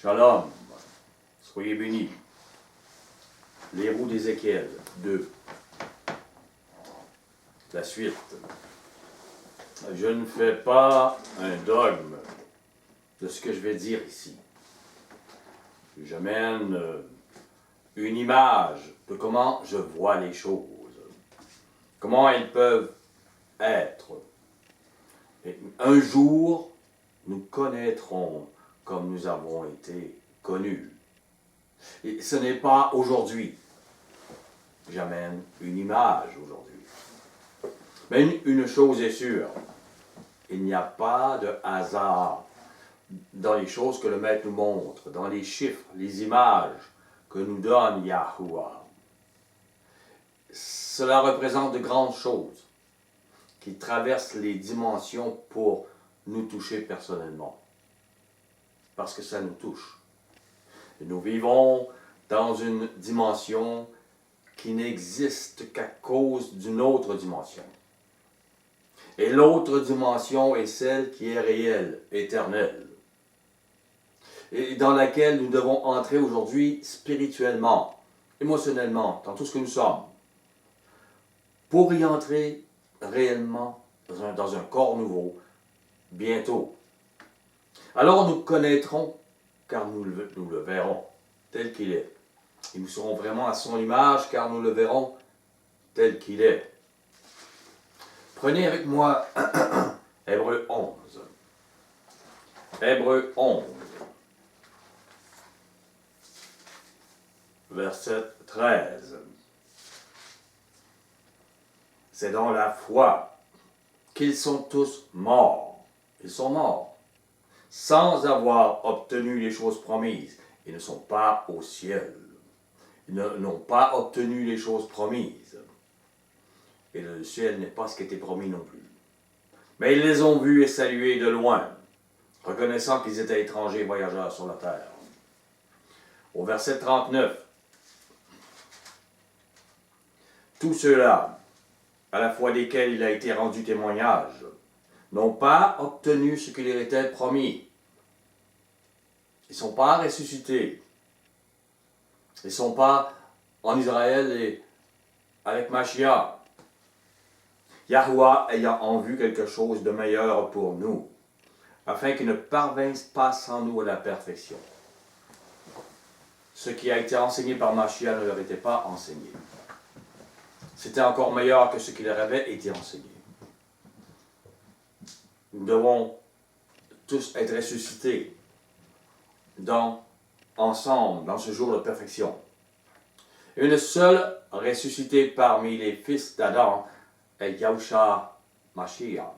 Shalom, soyez bénis. Les roues d'Ézéchiel 2. La suite. Je ne fais pas un dogme de ce que je vais dire ici. J'amène une image de comment je vois les choses, comment elles peuvent être. Et un jour, nous connaîtrons comme nous avons été connus. Et ce n'est pas aujourd'hui. J'amène une image aujourd'hui. Mais une chose est sûre, il n'y a pas de hasard dans les choses que le Maître nous montre, dans les chiffres, les images que nous donne Yahuwah. Cela représente de grandes choses qui traversent les dimensions pour nous toucher personnellement. Parce que ça nous touche. Et nous vivons dans une dimension qui n'existe qu'à cause d'une autre dimension. Et l'autre dimension est celle qui est réelle, éternelle, et dans laquelle nous devons entrer aujourd'hui spirituellement, émotionnellement, dans tout ce que nous sommes, pour y entrer réellement dans un corps nouveau, bientôt. Alors nous connaîtrons, car nous le verrons tel qu'il est. Et nous serons vraiment à son image, car nous le verrons tel qu'il est. Prenez avec moi Hébreux 11. Hébreux 11. Verset 13. C'est dans la foi qu'ils sont tous morts. Ils sont morts, sans avoir obtenu les choses promises. Ils ne sont pas au ciel. Ils n'ont pas obtenu les choses promises. Et le ciel n'est pas ce qui était promis non plus. Mais ils les ont vus et salués de loin, reconnaissant qu'ils étaient étrangers et voyageurs sur la terre. Au verset 39, tous ceux-là, à la foi desquels il a été rendu témoignage, n'ont pas obtenu ce qui leur était promis. Ils ne sont pas ressuscités. Ils ne sont pas en Israël et avec Mashiach. Yahuwah ayant en vue quelque chose de meilleur pour nous, afin qu'ils ne parvinssent pas sans nous à la perfection. Ce qui a été enseigné par Mashiach ne leur était pas enseigné. C'était encore meilleur que ce qui leur avait été enseigné. Nous devons tous être ressuscités ensemble dans ce jour de perfection. Une seule ressuscité parmi les fils d'Adam est Yahushua Mashiach.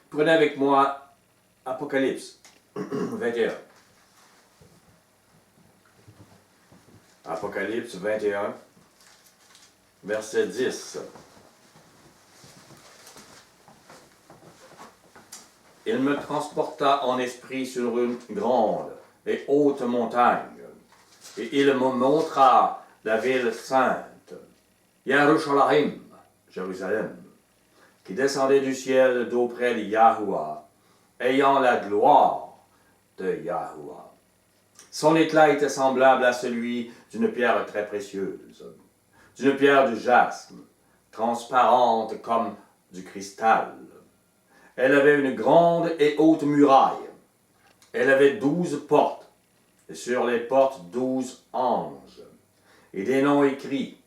Prenez avec moi Apocalypse 21. Apocalypse 21, verset 10. Il me transporta en esprit sur une grande et haute montagne, et il me montra la ville sainte, Yerushalayim, Jérusalem, qui descendait du ciel d'auprès de Yahuwah, ayant la gloire de Yahuwah. Son éclat était semblable à celui d'une pierre très précieuse, d'une pierre de jaspe, transparente comme du cristal. Elle avait une grande et haute muraille. Elle avait 12 portes, et sur les portes 12 anges, et des noms écrits,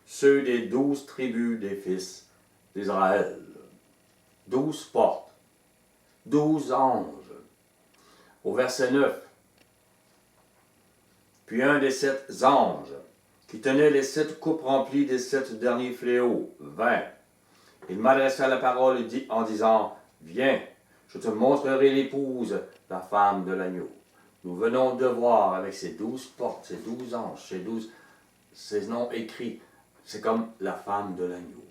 ceux des 12 tribus des fils d'Israël. 12 portes, 12 anges. Au verset 9, puis un des 7 anges, qui tenait les 7 coupes remplies des 7 derniers fléaux, vint. Il m'adressa la parole en disant, viens, je te montrerai l'épouse, la femme de l'agneau. Nous venons de voir avec ces 12 portes, ces 12 anges, ces noms écrits, c'est comme la femme de l'agneau.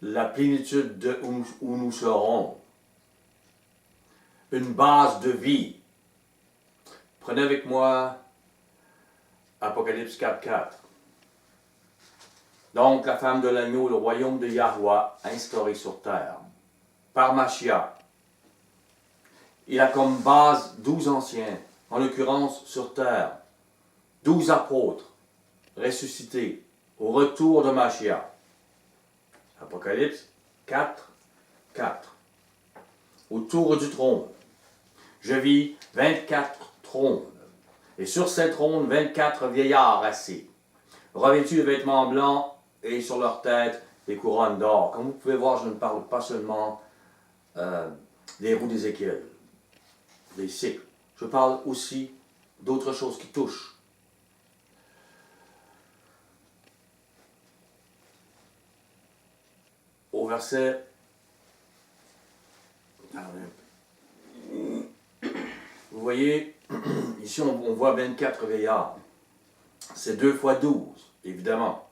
La plénitude où nous serons. Une base de vie. Prenez avec moi Apocalypse 4.4. Donc la femme de l'agneau, le royaume de Yahuwah, instauré sur terre, par Mashiach. Il a comme base 12 anciens en l'occurrence sur terre. 12 apôtres ressuscités au retour de Mashiach. Apocalypse 4, 4. Autour du trône, je vis 24 trônes, et sur ces trônes 24 vieillards assis, revêtus de vêtements blancs et sur leur tête des couronnes d'or. Comme vous pouvez voir, je ne parle pas seulement des roues d'Ézéchiel, des cycles. Je parle aussi d'autres choses qui touchent. Au verset... Vous voyez, ici on voit 24 vieillards. C'est 2 fois 12, évidemment.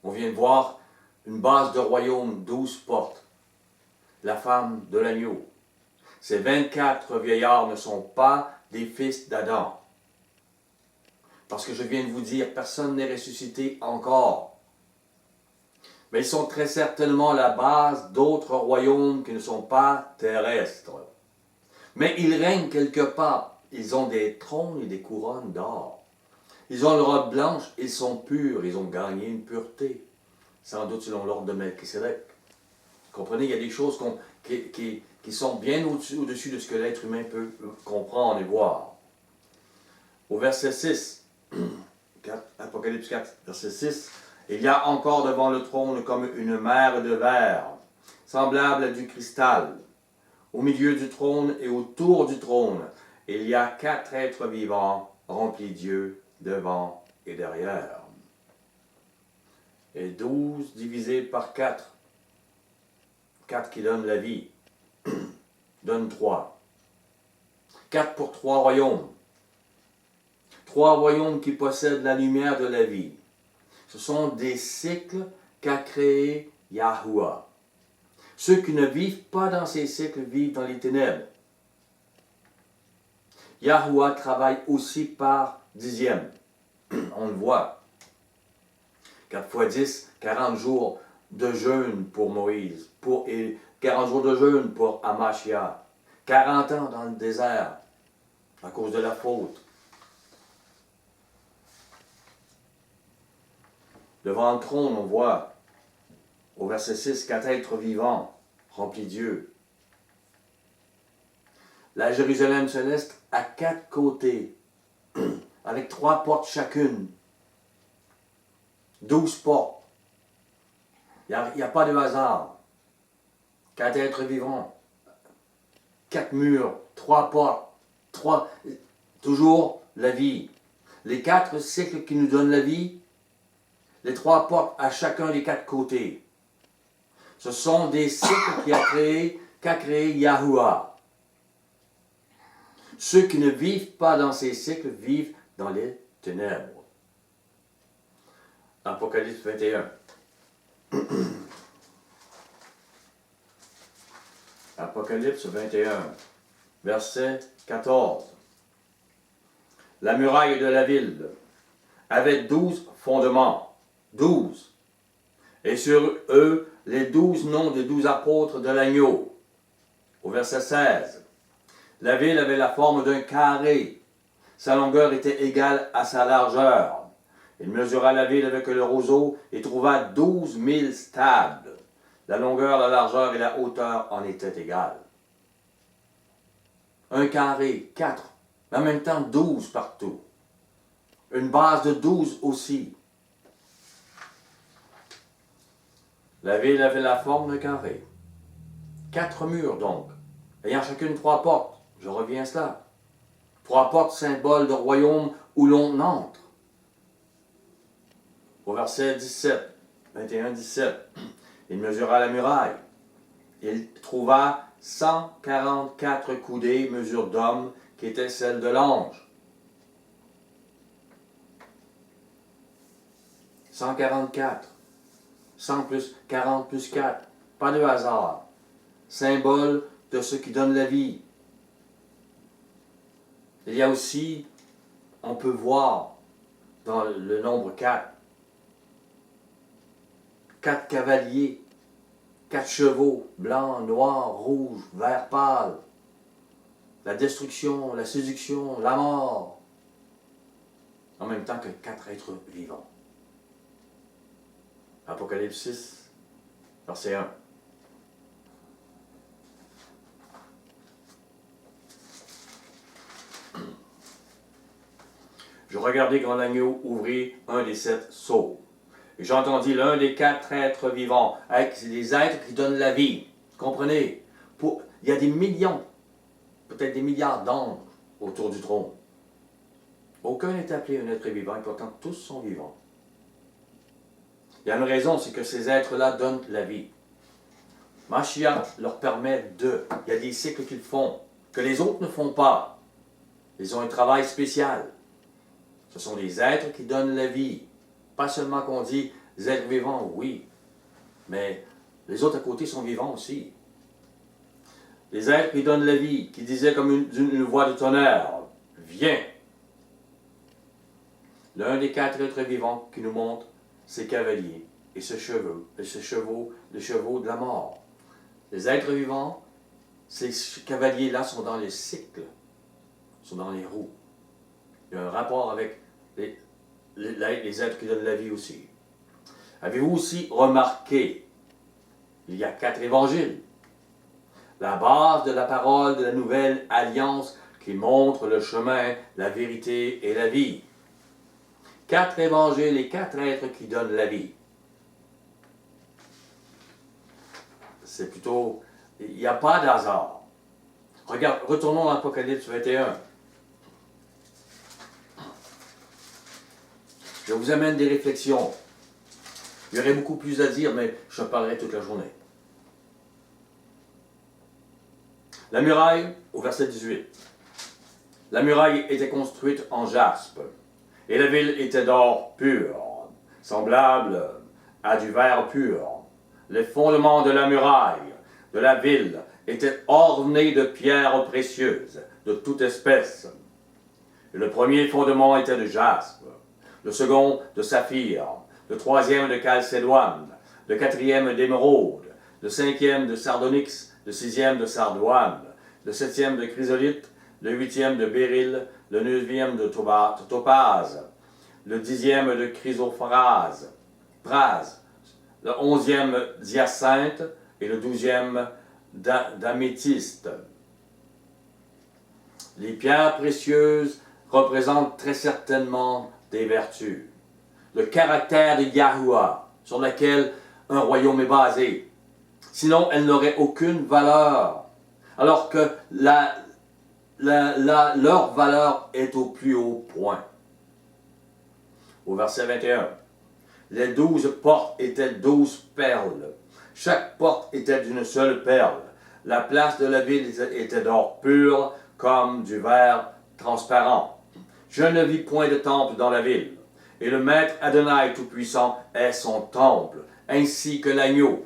On vient de voir une base de royaume, 12 portes. La femme de l'agneau. Ces 24 vieillards ne sont pas des fils d'Adam. Parce que je viens de vous dire, personne n'est ressuscité encore. Mais ils sont très certainement la base d'autres royaumes qui ne sont pas terrestres. Mais ils règnent quelque part. Ils ont des trônes et des couronnes d'or. Ils ont une robe blanche, ils sont purs, ils ont gagné une pureté. Sans doute selon l'ordre de Melchisédek. Comprenez, il y a des choses qui sont bien au-dessus de ce que l'être humain peut comprendre et voir. Au verset 6, Apocalypse 4, verset 6, il y a encore devant le trône comme une mer de verre, semblable à du cristal. Au milieu du trône et autour du trône, il y a 4 êtres vivants remplis d'yeux devant et derrière. Et 12 divisé par 4. 4 qui donnent la vie, donne 3. 4 pour 3 royaumes. 3 royaumes qui possèdent la lumière de la vie. Ce sont des cycles qu'a créé Yahuwah. Ceux qui ne vivent pas dans ces cycles vivent dans les ténèbres. Yahuwah travaille aussi par dixième. On le voit. 4 fois 10, 40 jours de jeûne pour Moïse, et 40 jours de jeûne pour Amashia, 40 ans dans le désert à cause de la faute. Devant le trône, on voit au verset 6, 4 êtres vivants remplis Dieu. La Jérusalem céleste à 4 côtés, avec 3 portes chacune, 12 portes. Il n'y a pas de hasard. 4 êtres vivants, 4 murs, 3 portes, toujours la vie. Les 4 cycles qui nous donnent la vie, les 3 portes à chacun des 4 côtés. Ce sont des cycles qu'a créé Yahuwah. Ceux qui ne vivent pas dans ces cycles vivent dans les ténèbres. Apocalypse 21. Apocalypse 21, verset 14. La muraille de la ville avait 12 fondements, 12, et sur eux les 12 noms des 12 apôtres de l'agneau. Au verset 16, la ville avait la forme d'un carré, sa longueur était égale à sa largeur. Il mesura la ville avec le roseau et trouva 12 000 stades. La longueur, la largeur et la hauteur en étaient égales. Un carré, 4, mais en même temps 12 partout. Une base de 12 aussi. La ville avait la forme d'un carré. 4 murs donc, ayant chacune 3 portes. Je reviens à cela. 3 portes, symbole de royaume où l'on entre. Au verset 17, 21, 17, il mesura la muraille. Il trouva 144 coudées, mesure d'homme, qui était celle de l'ange. 144. 100 plus 40 plus 4. Pas de hasard. Symbole de ce qui donne la vie. Il y a aussi, on peut voir dans le nombre 4, 4 cavaliers, 4 chevaux, blanc, noir, rouge, vert pâle. la destruction, la séduction, la mort, en même temps que 4 êtres vivants. Apocalypse 6, verset 1. Je regardai quand l'agneau ouvrit un des 7 sceaux. Et j'entendis l'un des 4 êtres vivants, avec les êtres qui donnent la vie. Comprenez? Il y a des millions, peut-être des milliards d'anges autour du trône. Aucun n'est appelé un être vivant, et pourtant tous sont vivants. Il y a une raison, c'est que ces êtres-là donnent la vie. Mashiach leur permet de. Il y a des cycles qu'ils font, que les autres ne font pas. Ils ont un travail spécial. Ce sont des êtres qui donnent la vie. Pas seulement qu'on dit des êtres vivants, oui, mais les autres à côté sont vivants aussi. Les êtres qui donnent la vie, qui disaient comme une voix de tonnerre, viens. L'un des 4 êtres vivants qui nous montre ses cavaliers et ses chevaux, les chevaux de la mort. Les êtres vivants, ces cavaliers-là sont dans les cycles, sont dans les roues. Il y a un rapport avec les êtres qui donnent la vie aussi. Avez-vous aussi remarqué, il y a 4 évangiles, la base de la parole de la nouvelle alliance qui montre le chemin, la vérité et la vie. 4 évangiles et 4 êtres qui donnent la vie. C'est plutôt, il n'y a pas d'hasard. Regarde, retournons à l'Apocalypse 21. Je vous amène des réflexions. Il y aurait beaucoup plus à dire, mais je parlerai toute la journée. La muraille, au verset 18. La muraille était construite en jaspe, et la ville était d'or pur, semblable à du verre pur. Les fondements de la muraille, de la ville, étaient ornés de pierres précieuses, de toute espèce. Et le premier fondement était de jaspe, le second de saphir, le troisième de chalcédoine, le quatrième d'émeraude, le cinquième de sardonyx, le sixième de sardoine, le septième de chrysolite, le huitième de béryl, le neuvième de topaze, le dixième de chrysophrase, le 11e d'hyacinthe et le 12e d'améthyste. Les pierres précieuses représentent très certainement des vertus. Le caractère de Yahuwah, sur lequel un royaume est basé. Sinon, elles n'auraient aucune valeur. Alors que leur valeur est au plus haut point. Au verset 21. Les 12 portes étaient 12 perles. Chaque porte était d'une seule perle. La place de la ville était d'or pur comme du verre transparent. Je ne vis point de temple dans la ville. Et le Maître Adonai Tout-Puissant est son temple, ainsi que l'agneau.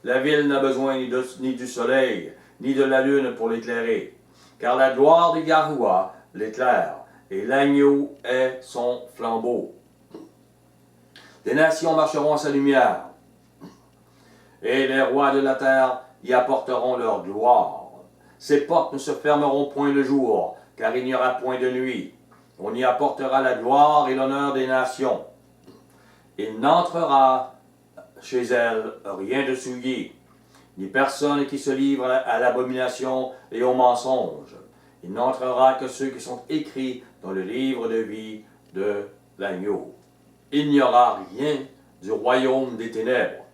La ville n'a besoin ni du soleil, ni de la lune pour l'éclairer, car la gloire de Yahuwah l'éclaire, et l'agneau est son flambeau. Les nations marcheront à sa lumière, et les rois de la terre y apporteront leur gloire. Ses portes ne se fermeront point le jour, car il n'y aura point de nuit. On y apportera la gloire et l'honneur des nations. Il n'entrera chez elle rien de souillé, ni personne qui se livre à l'abomination et au mensonge. Il n'entrera que ceux qui sont écrits dans le livre de vie de l'agneau. Il n'y aura rien du royaume des ténèbres.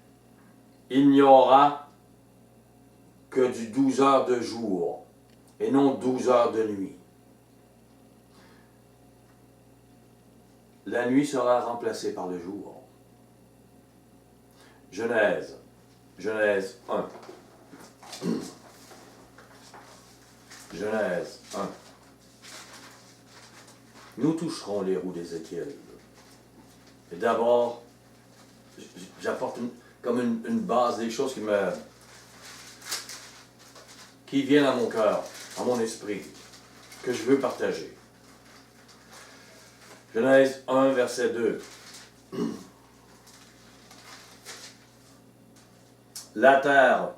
Il n'y aura que du 12 heures de jour et non 12 heures de nuit. La nuit sera remplacée par le jour. Genèse 1. Genèse 1. Nous toucherons les roues d'Ézéchiel. Et d'abord, j'apporte comme une base des choses qui viennent à mon cœur, à mon esprit, que je veux partager. Genèse 1, verset 2. La terre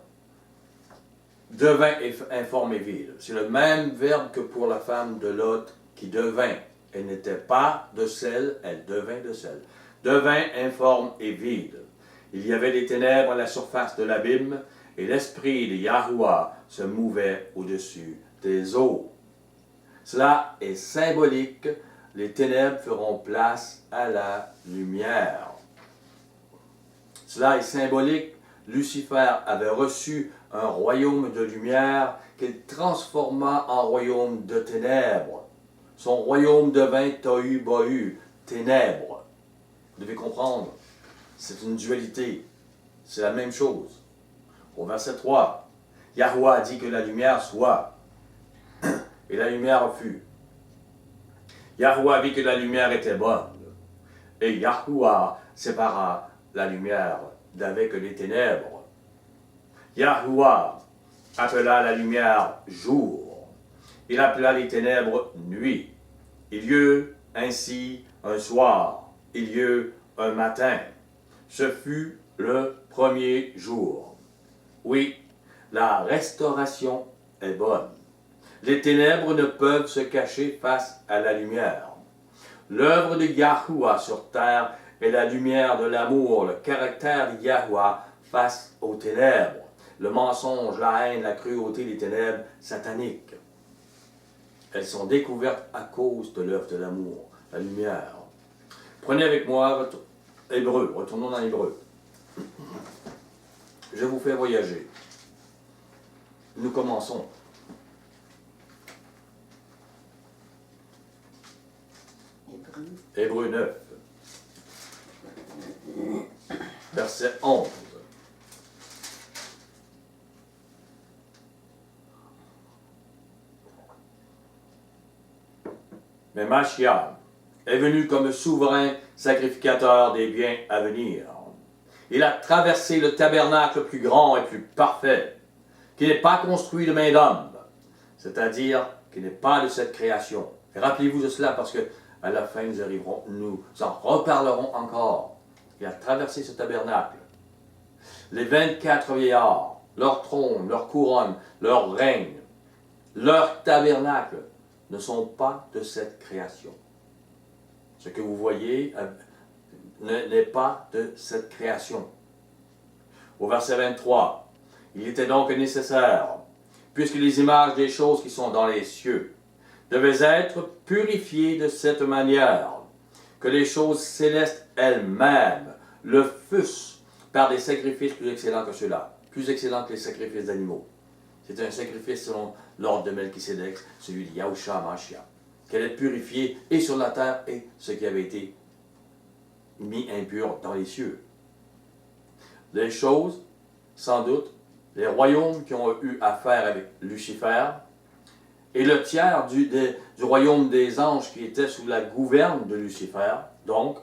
devint informe et vide. C'est le même verbe que pour la femme de Lot qui devint. Elle n'était pas de sel, elle devint de sel. Devint informe et vide. Il y avait des ténèbres à la surface de l'abîme, et l'esprit de Yahuwah se mouvait au-dessus des eaux. Cela est symbolique. Les ténèbres feront place à la lumière. Cela est symbolique. Lucifer avait reçu un royaume de lumière qu'il transforma en royaume de ténèbres. Son royaume devint Tohu Bohu, ténèbres. Vous devez comprendre, c'est une dualité. C'est la même chose. Au verset 3, Yahuwah dit que la lumière soit, et la lumière fut. Yahuwah vit que la lumière était bonne, et Yahuwah sépara la lumière d'avec les ténèbres. Yahuwah appela la lumière jour, il appela les ténèbres nuit. Il y eut ainsi un soir, il y eut un matin. Ce fut le premier jour. Oui, la restauration est bonne. Les ténèbres ne peuvent se cacher face à la lumière. L'œuvre de Yahuwah sur terre est la lumière de l'amour, le caractère de Yahuwah face aux ténèbres, le mensonge, la haine, la cruauté des ténèbres sataniques. Elles sont découvertes à cause de l'œuvre de l'amour, la lumière. Prenez avec moi votre Hébreu, retournons dans l'Hébreu. Je vous fais voyager. Nous commençons. Hébreu 9, verset 11. Mais Mashiach est venu comme souverain sacrificateur des biens à venir. Il a traversé le tabernacle plus grand et plus parfait, qui n'est pas construit de main d'homme, c'est-à-dire qui n'est pas de cette création. Et rappelez-vous de cela parce que à la fin nous en reparlerons encore. Il a traversé ce tabernacle. Les 24 vieillards, leur trône, leur couronne, leur règne, leur tabernacle ne sont pas de cette création. Ce que vous voyez n'est pas de cette création. Au verset 23, il était donc nécessaire, puisque les images des choses qui sont dans les cieux devaient être purifiées de cette manière, que les choses célestes elles-mêmes le fussent par des sacrifices plus excellents que ceux-là, plus excellents que les sacrifices d'animaux. C'est un sacrifice selon l'ordre de Melchisédek, celui de Yahushua Mashiach, qu'elle est purifiée et sur la terre et ce qui avait été mis impur dans les cieux. Les choses, sans doute, les royaumes qui ont eu affaire avec Lucifer, et le tiers du royaume des anges qui était sous la gouverne de Lucifer, donc,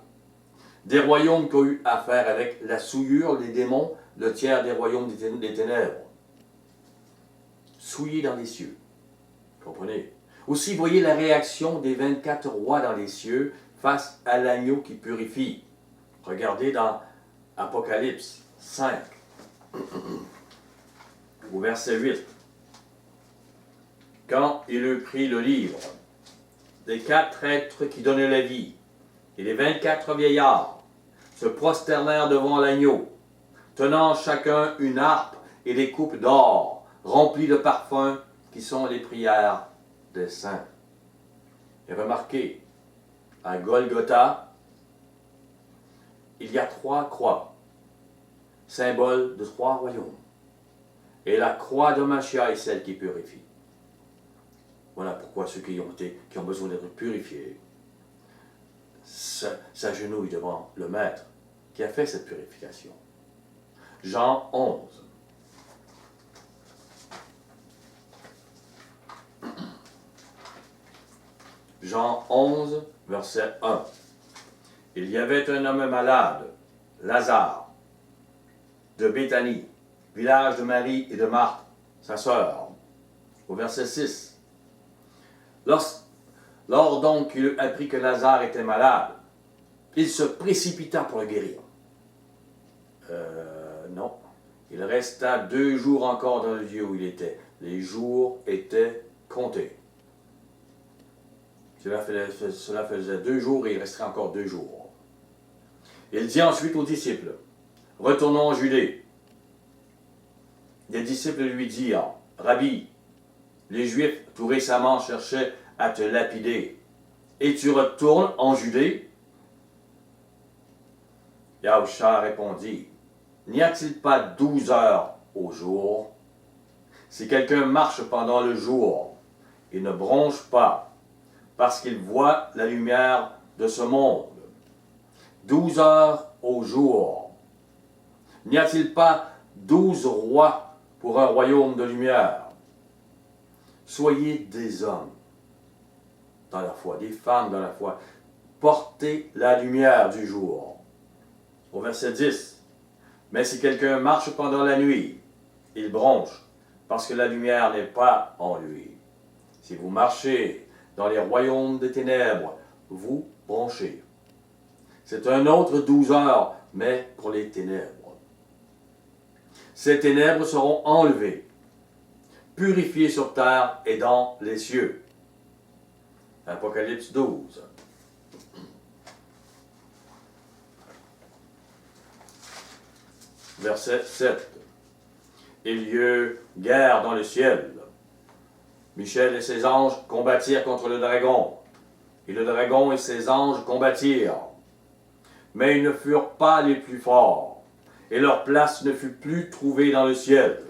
des royaumes qui ont eu affaire avec la souillure, les démons, le tiers des royaumes des ténèbres, souillés dans les cieux. Comprenez? Aussi, voyez la réaction des 24 rois dans les cieux face à l'agneau qui purifie. Regardez dans Apocalypse 5, au verset 8. Quand il eut pris le livre, les 4 êtres qui donnaient la vie, et les 24 vieillards, se prosternèrent devant l'agneau, tenant chacun une harpe et des coupes d'or, remplies de parfums, qui sont les prières des saints. Et remarquez, à Golgotha, il y a 3 croix, symbole de 3 royaumes. Et la croix de Mashiach est celle qui purifie. Voilà pourquoi ceux qui ont besoin d'être purifiés s'agenouillent devant le Maître qui a fait cette purification. Jean 11. Jean 11, verset 1. Il y avait un homme malade, Lazare, de Béthanie, village de Marie et de Marthe, sa sœur. Au verset 6. Lors donc qu'il apprit que Lazare était malade, il se précipita pour le guérir. Non. Il resta 2 jours encore dans le lieu où il était. Les jours étaient comptés. Cela faisait 2 jours et il resterait encore 2 jours. Il dit ensuite aux disciples, « Retournons en Judée. » Les disciples lui dirent, « Rabbi, les Juifs tout récemment cherchaient à te lapider. Et tu retournes en Judée? » Yahushua répondit, « N'y a-t-il pas 12 heures au jour? Si quelqu'un marche pendant le jour, il ne bronche pas, parce qu'il voit la lumière de ce monde. 12 heures au jour. N'y a-t-il pas 12 rois pour un royaume de lumière? Soyez des hommes dans la foi, des femmes dans la foi. Portez la lumière du jour. » Au verset 10, « Mais si quelqu'un marche pendant la nuit, il bronche, parce que la lumière n'est pas en lui. Si vous marchez dans les royaumes des ténèbres, vous bronchez. » C'est un autre 12 heures, mais pour les ténèbres. Ces ténèbres seront enlevées, purifiées sur terre et dans les cieux. Apocalypse 12. Verset 7. Il y eut guerre dans le ciel. Michel et ses anges combattirent contre le dragon, et le dragon et ses anges combattirent. Mais ils ne furent pas les plus forts, et leur place ne fut plus trouvée dans le ciel.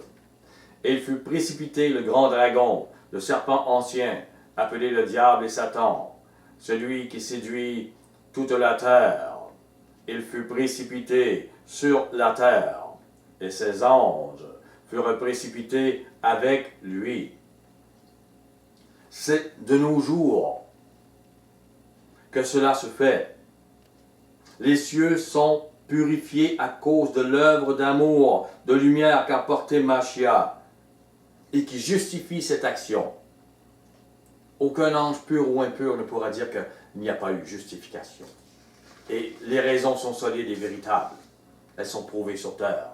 Et il fut précipité le grand dragon, le serpent ancien, appelé le diable et Satan, celui qui séduit toute la terre. Il fut précipité sur la terre, et ses anges furent précipités avec lui. C'est de nos jours que cela se fait. Les cieux sont purifiés à cause de l'œuvre d'amour, de lumière qu'a porté Mashiach et qui justifie cette action. Aucun ange pur ou impur ne pourra dire qu'il n'y a pas eu justification. Et les raisons sont solides et véritables. Elles sont prouvées sur terre.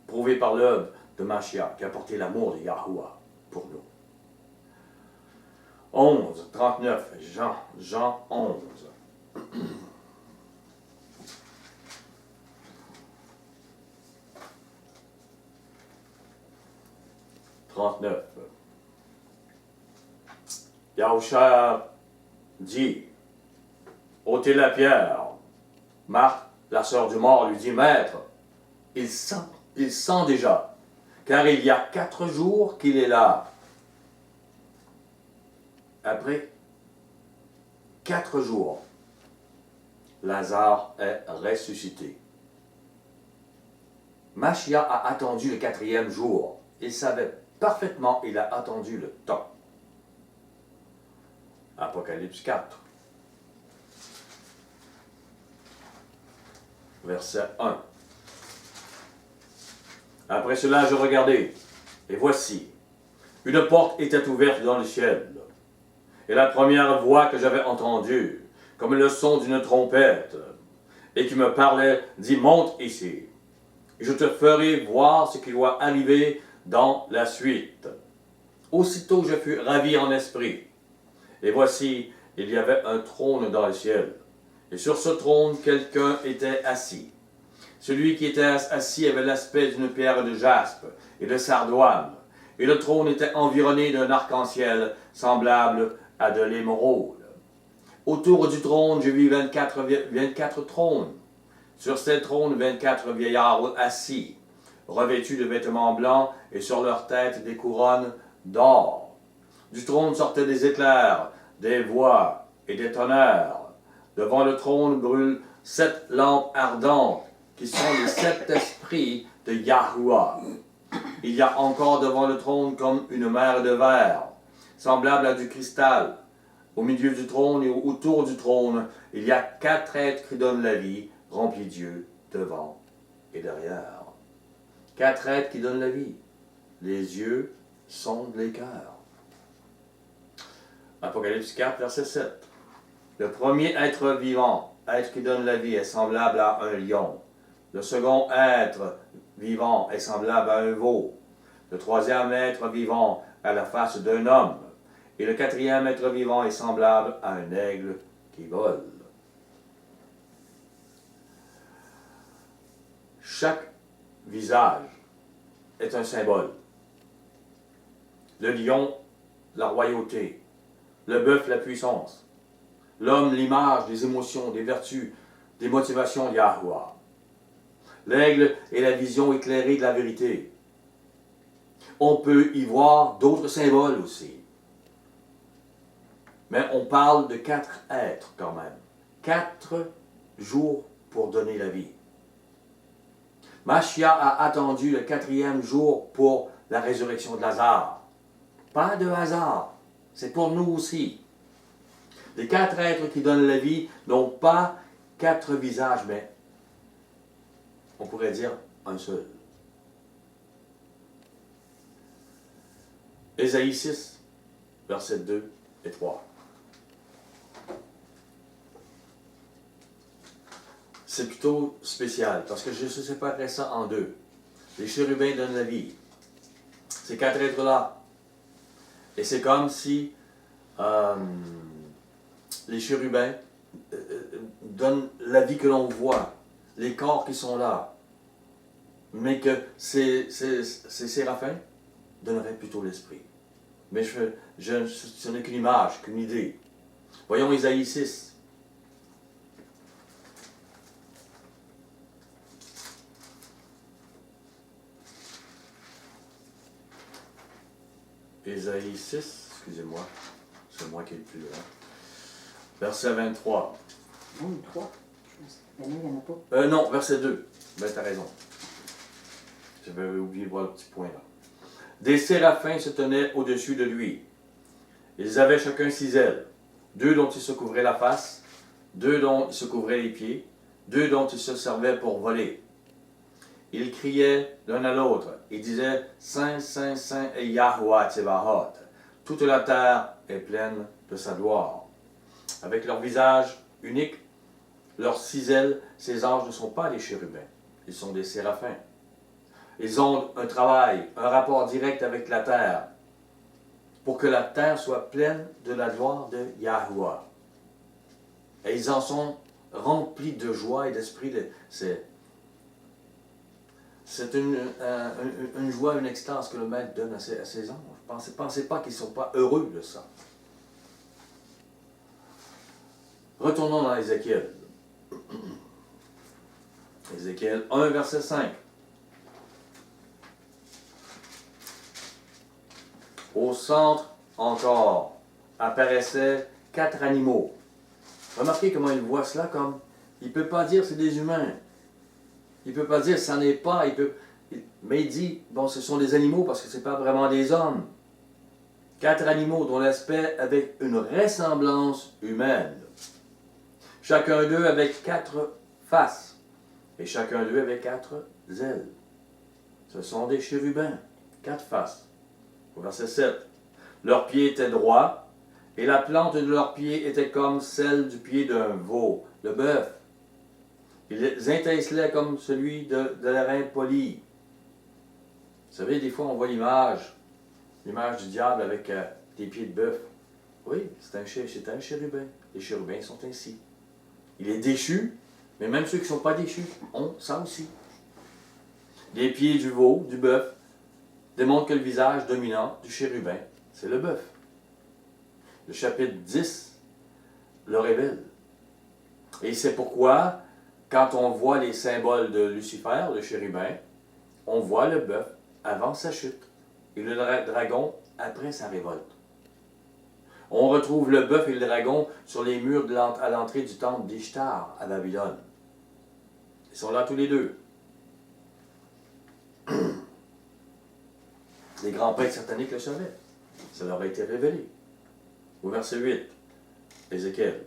Prouvées par l'œuvre de Mashiach qui a porté l'amour de Yahuwah pour nous. 11, 39, Jean 11. 39. Yahushua dit, ôtez la pierre. Marthe, la sœur du mort, lui dit, Maître, il sent déjà, car il y a 4 jours qu'il est là. Après 4 jours, Lazare est ressuscité. Mashiach a attendu le 4e jour. Il savait parfaitement, il a attendu le temps. Apocalypse 4. Verset 1. Après cela, je regardai, et voici, une porte était ouverte dans le ciel. Et la première voix que j'avais entendue, comme le son d'une trompette, et qui me parlait, dit, monte ici. Je te ferai voir ce qui doit arriver dans la suite. Aussitôt je fus ravi en esprit. Et voici, il y avait un trône dans le ciel. Et sur ce trône, quelqu'un était assis. Celui qui était assis avait l'aspect d'une pierre de jaspe et de sardoine. Et le trône était environné d'un arc-en-ciel semblable à de l'émeraude. Autour du trône, je vis 24 trônes. Sur ces trônes, 24 vieillards assis, revêtus de vêtements blancs et sur leurs têtes des couronnes d'or. Du trône sortaient des éclairs, des voix et des tonnerres. Devant le trône brûlent 7 lampes ardentes, qui sont les 7 esprits de Yahuwah. Il y a encore devant le trône comme une mer de verre, semblable à du cristal. Au milieu du trône et autour du trône, il y a 4 êtres qui donnent la vie, remplis d'yeux, devant et derrière. 4 êtres qui donnent la vie. Les yeux sondent les cœurs. Apocalypse 4, verset 7. Le premier être vivant, être qui donne la vie, est semblable à un lion. Le second être vivant est semblable à un veau. Le troisième être vivant a la face d'un homme. Et le quatrième être vivant est semblable à un aigle qui vole. Chaque visage est un symbole. Le lion, la royauté. Le bœuf, la puissance. L'homme, l'image des émotions, des vertus, des motivations Yahweh. L'aigle est la vision éclairée de la vérité. On peut y voir d'autres symboles aussi. Mais on parle de 4 êtres quand même. 4 jours pour donner la vie. Mashiach a attendu le 4e jour pour la résurrection de Lazare. Pas de hasard. C'est pour nous aussi. Les 4 êtres qui donnent la vie n'ont pas 4 visages, mais on pourrait dire un seul. Ésaïe 6, versets 2 et 3. C'est plutôt spécial, parce que je séparerais ça en 2. Les chérubins donnent la vie. Ces 4 êtres-là. Et c'est comme si les chérubins donnent la vie que l'on voit, les corps qui sont là. Mais que ces séraphins donneraient plutôt l'esprit. Mais ce n'est qu'une image, qu'une idée. Voyons Ésaïe 6. Ésaïe 6, excusez-moi, c'est moi qui ai le plus grand. Verset 23. Non, 3. Mais là, il n'y en a pas. Non, verset 2. Ben, t'as raison. J'avais oublié de voir le petit point là. Des séraphins se tenaient au-dessus de lui. Ils avaient chacun 6 ailes. 2 dont ils se couvraient la face, 2 dont ils se couvraient les pieds, 2 dont ils se servaient pour voler. Ils criaient l'un à l'autre et disaient « Saint, Saint, Saint est Yahweh Tsebaot. Toute la terre est pleine de sa gloire. » Avec leur visage unique, leurs 6 ailes, ces anges ne sont pas des chérubins, ils sont des séraphins. Ils ont un travail, un rapport direct avec la terre, pour que la terre soit pleine de la gloire de Yahweh. Et ils en sont remplis de joie et d'esprit. C'est une joie, une extase que le Maître donne à ses anges. Pensez pas qu'ils ne sont pas heureux de ça. Retournons dans Ézéchiel. Ézéchiel 1, verset 5. Au centre, encore, apparaissaient 4 animaux. Remarquez comment il voit cela comme... Il ne peut pas dire c'est des humains. Il ne peut pas dire ça n'est pas. Mais il dit, bon, ce sont des animaux parce que ce n'est pas vraiment des hommes. 4 animaux dont l'aspect avait une ressemblance humaine. Chacun d'eux avec 4 faces. Et chacun d'eux avec 4 ailes. Ce sont des chérubins. 4 faces. Au verset 7. Leurs pieds étaient droits, et la plante de leurs pieds était comme celle du pied d'un veau, le bœuf. Ils étincelaient comme celui de la reine poli. Vous savez, des fois on voit l'image du diable avec des pieds de bœuf. Oui, c'est un chérubin. Les chérubins sont ainsi. Il est déchu, mais même ceux qui ne sont pas déchus ont ça aussi. Les pieds du veau, du bœuf, démontrent que le visage dominant du chérubin, c'est le bœuf. Le chapitre 10 le révèle. Et c'est pourquoi, quand on voit les symboles de Lucifer, le chérubin, on voit le bœuf avant sa chute et le dragon après sa révolte. On retrouve le bœuf et le dragon sur les murs à l'entrée du temple d'Ishtar à Babylone. Ils sont là tous les deux. Les grands prêtres sataniques le savaient. Ça leur a été révélé. Au verset 8, Ézéchiel.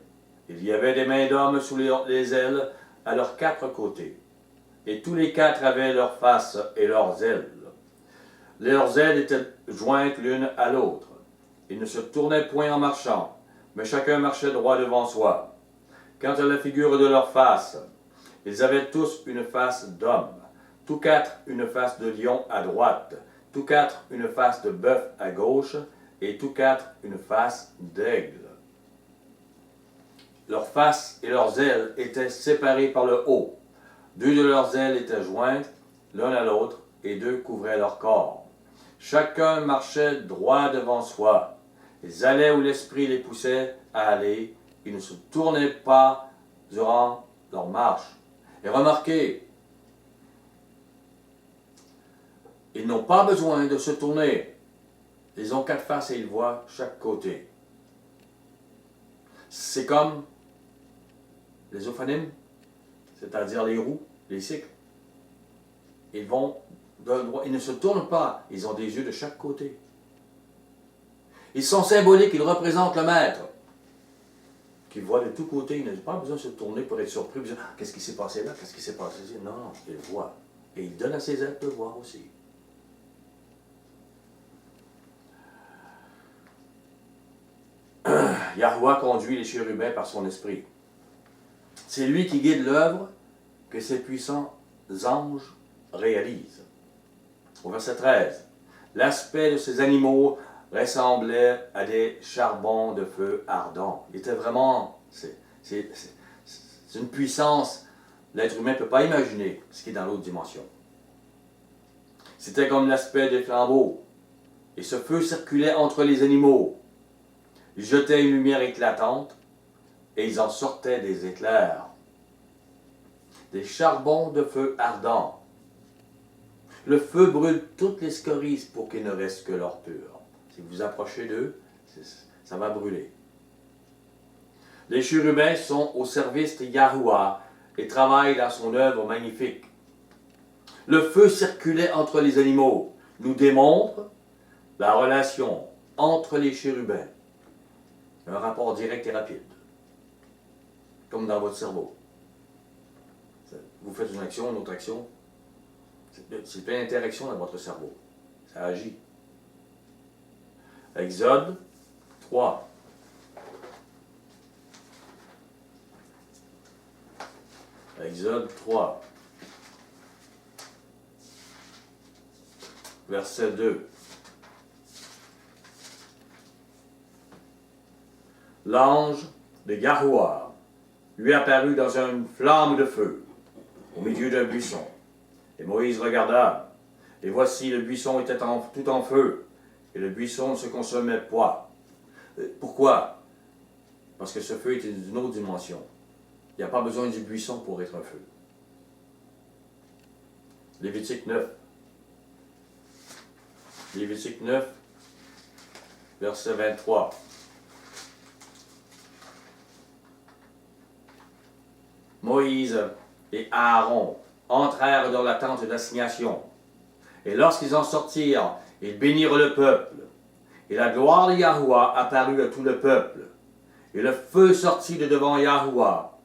Il y avait des mains d'hommes sous les ailes à leurs 4 côtés. Et tous les 4 avaient leurs faces et leurs ailes. Leurs ailes étaient jointes l'une à l'autre. Ils ne se tournaient point en marchant, mais chacun marchait droit devant soi. Quant à la figure de leur face, ils avaient tous une face d'homme. tous quatre une face de lion à droite, tous quatre une face de bœuf à gauche, et tous quatre une face d'aigle. Leurs faces et leurs ailes étaient séparées par le haut. Deux de leurs ailes étaient jointes l'un à l'autre, et deux couvraient leur corps. Chacun marchait droit devant soi. Ils allaient où l'esprit les poussait à aller. Ils ne se tournaient pas durant leur marche. Et remarquez, ils n'ont pas besoin de se tourner. Ils ont quatre faces et ils voient chaque côté. C'est comme les ophanimes, c'est-à-dire les roues, les cycles. Ils vont d'un droit, ils ne se tournent pas, ils ont des yeux de chaque côté. Ils sont symboliques, ils représentent le maître, qui voit de tous côtés, il n'a pas besoin de se tourner pour être surpris, dire, ah, qu'est-ce qui s'est passé là, qu'est-ce qui s'est passé ici? Non, il voit. Et il donne à ses ailes de voir aussi. Yahuwah conduit les chérubins par son esprit. C'est lui qui guide l'œuvre que ses puissants anges réalisent. Au verset 13, l'aspect de ces animaux ressemblait à des charbons de feu ardents. Il était vraiment, c'est une puissance, l'être humain ne peut pas imaginer ce qui est dans l'autre dimension. C'était comme l'aspect des flambeaux, et ce feu circulait entre les animaux. Ils jetaient une lumière éclatante, et ils en sortaient des éclairs. Des charbons de feu ardents. Le feu brûle toutes les scories pour qu'il ne reste que l'or pur. Si vous approchez d'eux, ça va brûler. Les chérubins sont au service de Yahuwah et travaillent dans son œuvre magnifique. Le feu circulait entre les animaux, nous démontre la relation entre les chérubins. Un rapport direct et rapide, comme dans votre cerveau. Vous faites une action, une autre action, c'est plein d'interactions dans votre cerveau. Ça agit. Exode 3. Exode 3. Verset 2. L'ange de Yahuwah lui apparut dans une flamme de feu au milieu d'un buisson. Et Moïse regarda, et voici le buisson était tout en feu, et le buisson ne se consommait pas. Pourquoi? Parce que ce feu était d'une autre dimension. Il n'y a pas besoin du buisson pour être un feu. Lévitique 9. Lévitique 9, verset 23. Moïse et Aaron entrèrent dans la tente d'assignation. Et lorsqu'ils en sortirent, ils bénirent le peuple. Et la gloire de Yahuwah apparut à tout le peuple. Et le feu sortit de devant Yahuwah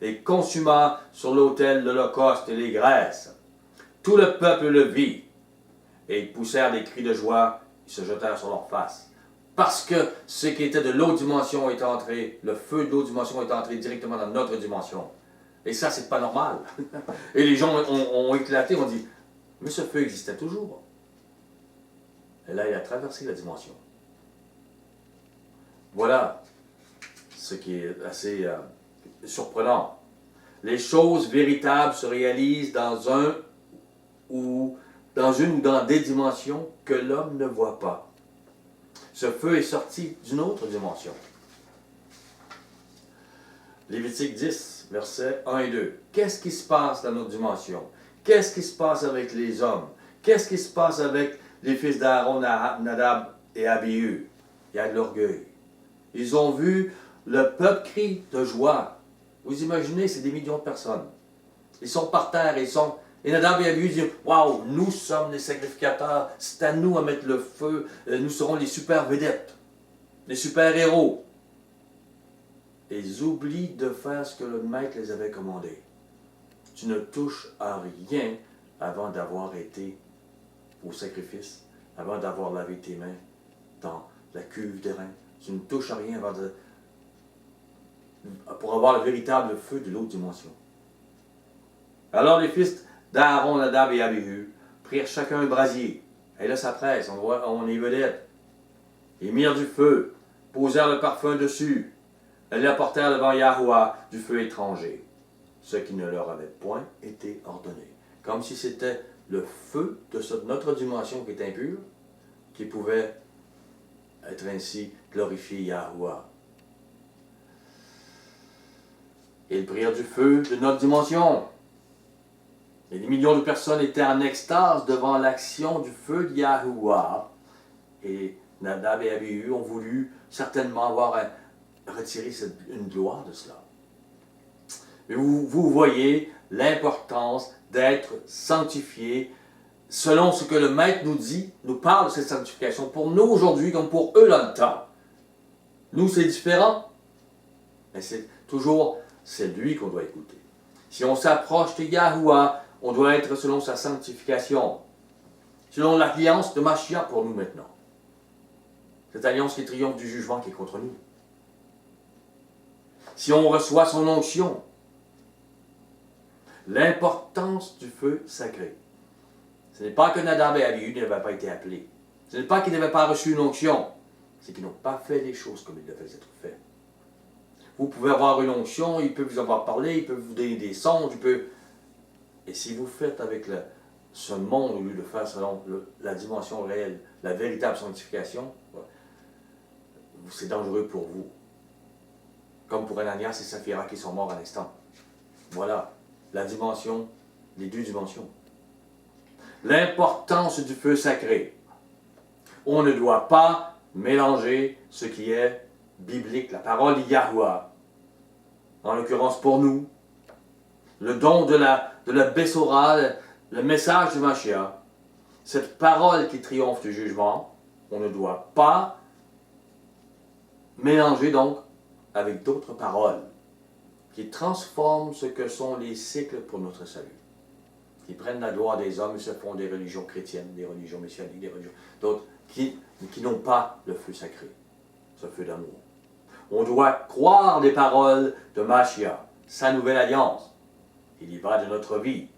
et consuma sur l'autel l'holocauste et les graisses. Tout le peuple le vit. Et ils poussèrent des cris de joie, ils se jetèrent sur leur face. Parce que ce qui était de l'autre dimension est entré, le feu de l'autre dimension est entré directement dans notre dimension. Et ça, c'est pas normal. Et les gens ont éclaté, ont dit, mais ce feu existait toujours. Et là, il a traversé la dimension. Voilà ce qui est assez surprenant. Les choses véritables se réalisent dans une ou dans des dimensions que l'homme ne voit pas. Ce feu est sorti d'une autre dimension. Lévitique 10, versets 1 et 2. Qu'est-ce qui se passe dans notre dimension? Qu'est-ce qui se passe avec les hommes? Qu'est-ce qui se passe avec les fils d'Aaron, Nadab et Abihu? Il y a de l'orgueil. Ils ont vu le peuple crier de joie. Vous imaginez, c'est des millions de personnes. Ils sont par terre, et Nadab et Abihu disent, « Waouh, nous sommes les sacrificateurs, c'est à nous à mettre le feu, nous serons les super vedettes, les super héros. » Et ils oublient de faire ce que le maître les avait commandé. Tu ne touches à rien avant d'avoir été au sacrifice, avant d'avoir lavé tes mains dans la cuve d'airain. Tu ne touches à rien pour avoir le véritable feu de l'autre dimension. Alors les fils d'Aaron, Nadab et Abihu, prirent chacun un brasier. Et là, ça presse, on est vedette. Ils mirent du feu, posèrent le parfum dessus, et l'apportèrent devant Yahuwah du feu étranger, ce qui ne leur avait point été ordonné. Comme si c'était le feu de notre dimension qui est impure, qui pouvait être ainsi glorifié Yahuwah. Ils prirent du feu de notre dimension. Et des millions de personnes étaient en extase devant l'action du feu de Yahuwah. Et Nadab et Abihu ont voulu certainement avoir retiré une gloire de cela. Mais vous voyez l'importance d'être sanctifié selon ce que le Maître nous dit, nous parle de cette sanctification. Pour nous aujourd'hui, comme pour eux dans le temps. Nous, c'est différent. Mais c'est lui qu'on doit écouter. Si on s'approche de Yahuwah, on doit être selon sa sanctification. Selon l'alliance de Mashiach pour nous maintenant. Cette alliance qui triomphe du jugement qui est contre nous. Si on reçoit son onction, l'importance du feu sacré. Ce n'est pas que Nadab et Abihu n'avaient pas été appelés. Ce n'est pas qu'ils n'avaient pas reçu une onction. C'est qu'ils n'ont pas fait les choses comme ils devaient être faites. Vous pouvez avoir une onction, il peut vous avoir parlé, il peut vous donner des songes, Et si vous faites avec ce monde au lieu de faire selon la dimension réelle, la véritable sanctification, c'est dangereux pour vous. Comme pour Ananias et Saphira qui sont morts à l'instant. Voilà la dimension, les deux dimensions. L'importance du feu sacré. On ne doit pas mélanger ce qui est biblique, la parole de Yahuwah, en l'occurrence pour nous, le don de la Bessora, le message du Mashiach, cette parole qui triomphe du jugement, on ne doit pas mélanger donc avec d'autres paroles qui transforment ce que sont les cycles pour notre salut, qui prennent la gloire des hommes et se font des religions chrétiennes, des religions messianiques, des religions d'autres qui n'ont pas le feu sacré, ce feu d'amour. On doit croire les paroles de Mashiach, sa nouvelle alliance. Il y va de notre vie.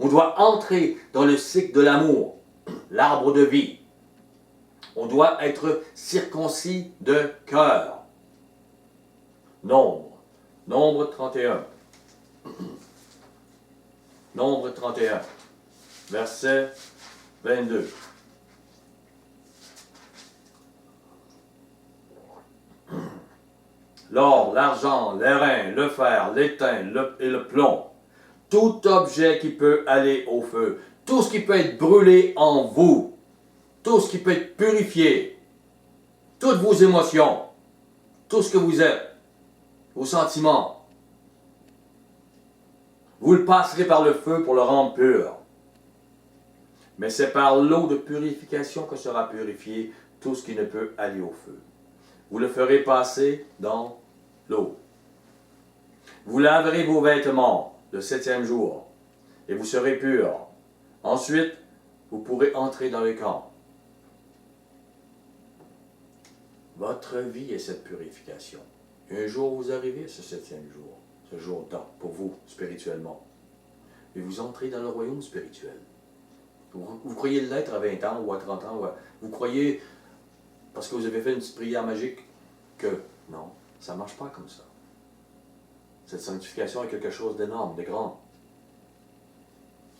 On doit entrer dans le cycle de l'amour, l'arbre de vie. On doit être circoncis de cœur. Nombre 31. Nombre 31, verset 22. L'or, l'argent, l'airain, le fer, l'étain et le plomb, tout objet qui peut aller au feu, tout ce qui peut être brûlé en vous, tout ce qui peut être purifié, toutes vos émotions, tout ce que vous êtes, vos sentiments, vous le passerez par le feu pour le rendre pur. Mais c'est par l'eau de purification que sera purifié tout ce qui ne peut aller au feu. Vous le ferez passer dans l'eau. Vous laverez vos vêtements le 7e jour, et vous serez purs. Ensuite, vous pourrez entrer dans le camp. Votre vie est cette purification. Un jour, vous arrivez à ce 7e jour, ce jour-là, pour vous, spirituellement. Et vous entrez dans le royaume spirituel. Vous croyez l'être à 20 ans ou à 30 ans, vous croyez, parce que vous avez fait une petite prière magique, que non, ça ne marche pas comme ça. Cette sanctification est quelque chose d'énorme, de grand.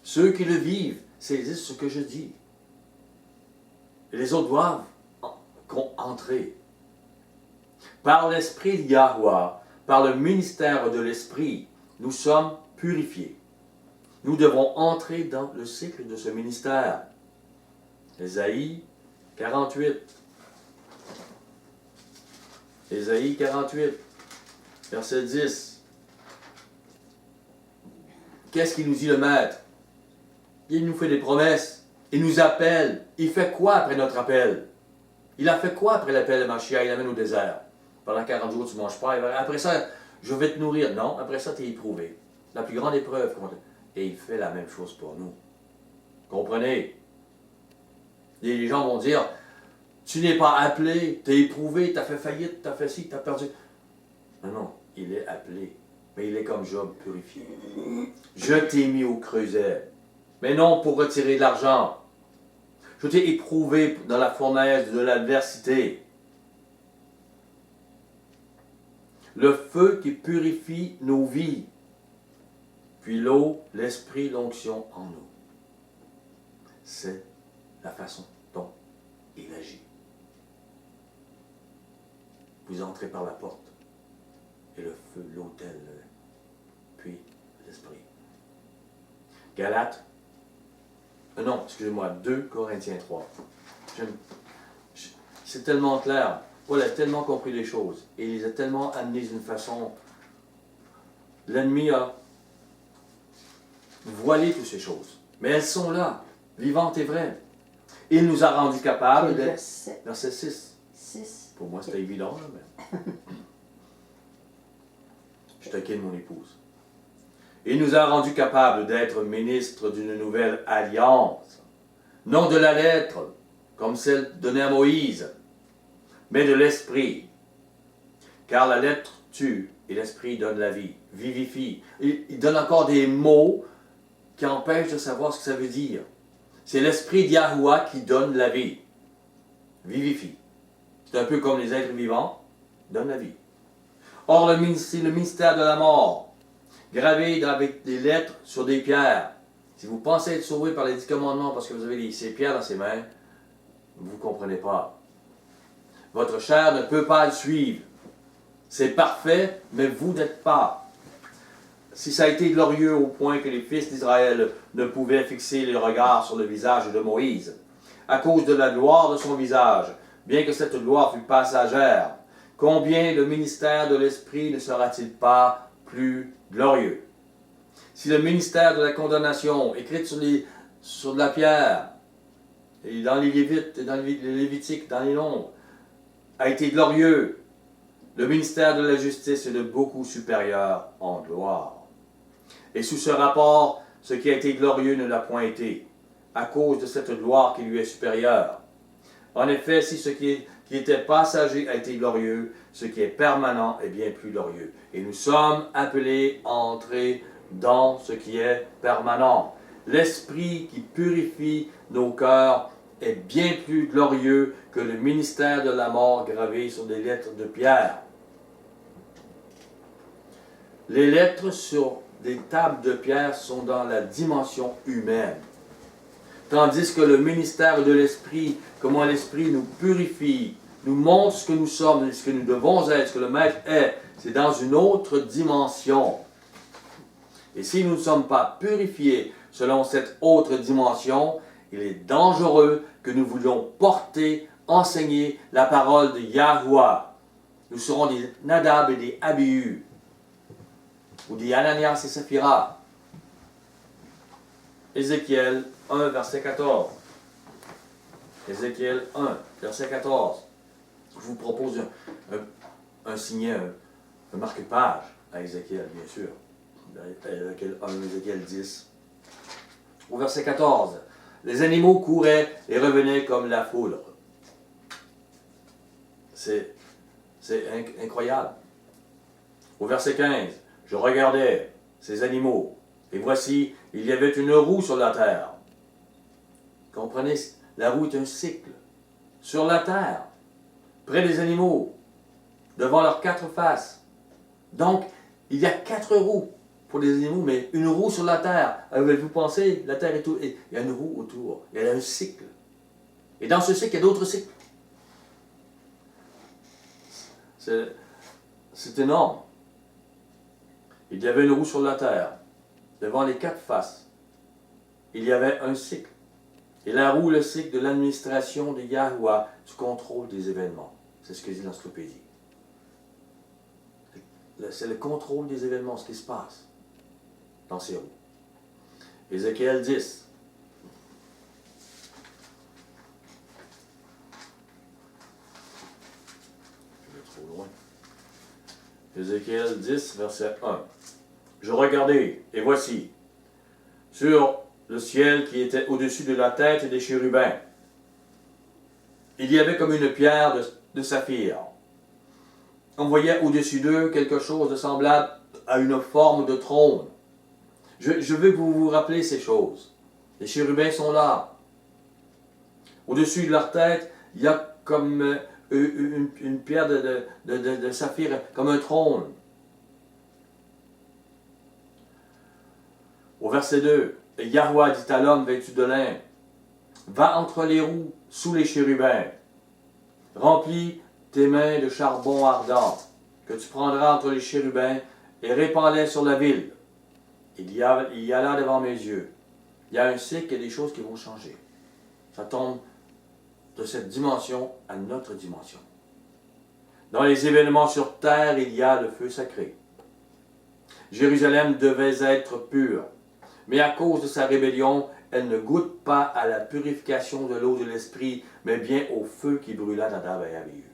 Ceux qui le vivent saisissent ce que je dis. Et les autres doivent entrer. Par l'Esprit de Yahuwah, par le ministère de l'Esprit, nous sommes purifiés. Nous devons entrer dans le cycle de ce ministère. Ésaïe 48. Ésaïe 48, verset 10. Qu'est-ce qu'il nous dit le Maître? Il nous fait des promesses. Il nous appelle. Il fait quoi après notre appel? Il a fait quoi après l'appel de Mashiach? Il amène au désert. Pendant 40 jours, tu ne manges pas. Après ça, je vais te nourrir. Non, après ça, tu es éprouvé. La plus grande épreuve. Et il fait la même chose pour nous. Comprenez? Et les gens vont dire, tu n'es pas appelé, tu es éprouvé, tu as fait faillite, tu as fait ci, tu as perdu. Non, il est appelé. Mais il est comme Job purifié. Je t'ai mis au creuset. mais non pour retirer de l'argent. Je t'ai éprouvé dans la fournaise de l'adversité. Le feu qui purifie nos vies, puis l'eau, l'esprit, l'onction en nous. C'est la façon dont il agit. Vous entrez par la porte, et le feu, l'autel, puis l'esprit. Galates, non, excusez-moi, 2 Corinthiens 3. C'est tellement clair. Paul a tellement compris les choses, et il les a tellement amenées d'une façon... L'ennemi a voilé toutes ces choses, mais elles sont là, vivantes et vraies. Il nous a rendus capables de... Verset 6. 6. Pour moi, c'était évident, là, mais... Je taquine mon épouse. Il nous a rendus capables d'être ministres d'une nouvelle alliance, non de la lettre, comme celle donnée à Moïse, mais de l'esprit. Car la lettre tue et l'esprit donne la vie, vivifie. Il donne encore des mots qui empêchent de savoir ce que ça veut dire. C'est l'esprit d'Yahuwah qui donne la vie, vivifie. C'est un peu comme les êtres vivants, donnent la vie. Or, c'est le mystère de la mort, gravé avec des lettres sur des pierres. Si vous pensez être sauvé par les 10 commandements parce que vous avez ces pierres dans ses mains, vous ne comprenez pas. Votre chair ne peut pas le suivre. C'est parfait, mais vous n'êtes pas. Si ça a été glorieux au point que les fils d'Israël ne pouvaient fixer les regards sur le visage de Moïse, à cause de la gloire de son visage, bien que cette gloire fût passagère, combien le ministère de l'Esprit ne sera-t-il pas plus glorieux? Si le ministère de la condamnation, écrit sur de la pierre, et dans les Lévites, dans les Lévitiques, dans les Nombres, a été glorieux, le ministère de la justice est de beaucoup supérieur en gloire. Et sous ce rapport, ce qui a été glorieux ne l'a point été, à cause de cette gloire qui lui est supérieure. En effet, si ce qui était passager a été glorieux, ce qui est permanent est bien plus glorieux. Et nous sommes appelés à entrer dans ce qui est permanent. L'esprit qui purifie nos cœurs est bien plus glorieux que le ministère de la mort gravé sur des lettres de pierre. Les lettres sur des tables de pierre sont dans la dimension humaine. Tandis que le ministère de l'Esprit, comment l'Esprit nous purifie, nous montre ce que nous sommes, ce que nous devons être, ce que le Maître est, c'est dans une autre dimension. Et si nous ne sommes pas purifiés selon cette autre dimension, il est dangereux que nous voulions porter, enseigner la parole de Yahuwah. Nous serons des Nadab et des Abihu, ou des Ananias et Saphira. Ézéchiel 1, verset 14. Ézéchiel 1, verset 14. Je vous propose un signet, un marque-page à Ézéchiel, bien sûr. Ézéchiel 10. Au verset 14. Les animaux couraient et revenaient comme la foudre. C'est incroyable. Au verset 15. Je regardais ces animaux, et voici, il y avait une roue sur la terre. Comprenez, la roue est un cycle. Sur la terre, près des animaux, devant leurs 4 faces. Donc, il y a 4 roues pour les animaux, mais une roue sur la terre. Vous pensez, la terre est tout, il y a une roue autour, il y a un cycle. Et dans ce cycle, il y a d'autres cycles. C'est énorme. Il y avait une roue sur la terre, devant les 4 faces. Il y avait un cycle. Et la roue, le cycle de l'administration de Yahuwah, du contrôle des événements. C'est ce que dit l'encyclopédie. C'est le contrôle des événements, ce qui se passe dans ces roues. Ézéchiel 10. Je vais trop loin. Ézéchiel 10, verset 1. Je regardai, et voici, sur le ciel qui était au-dessus de la tête des chérubins, il y avait comme une pierre de saphir. On voyait au-dessus d'eux quelque chose de semblable à une forme de trône. Je veux que vous vous rappelez ces choses. Les chérubins sont là. Au-dessus de leur tête, il y a comme une pierre de saphir, comme un trône. Au verset 2, Yahweh dit à l'homme vêtu de lin, va entre les roues sous les chérubins, remplis tes mains de charbon ardent, que tu prendras entre les chérubins et répands-les sur la ville. Il y a là devant mes yeux. Il y a un cycle et des choses qui vont changer. Ça tombe de cette dimension à notre dimension. Dans les événements sur terre, il y a le feu sacré. Jérusalem devait être pure, mais à cause de sa rébellion, elle ne goûte pas à la purification de l'eau de l'esprit, mais bien au feu qui brûla Nadab et Abihu.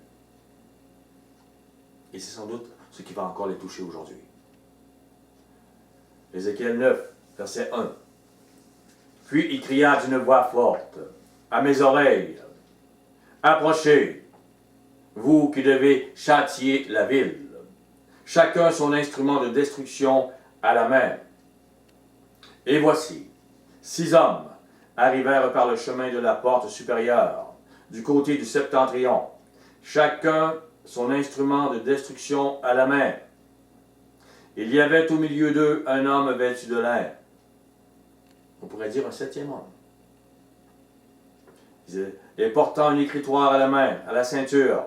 Et c'est sans doute ce qui va encore les toucher aujourd'hui. Ézéchiel 9, verset 1. Puis il cria d'une voix forte à mes oreilles, approchez, vous qui devez châtier la ville, chacun son instrument de destruction à la main. Et voici, 6 hommes arrivèrent par le chemin de la porte supérieure, du côté du septentrion, chacun son instrument de destruction à la main. Il y avait au milieu d'eux un homme vêtu de lin. On pourrait dire un 7e homme. Et portant un écritoire à la main, à la ceinture,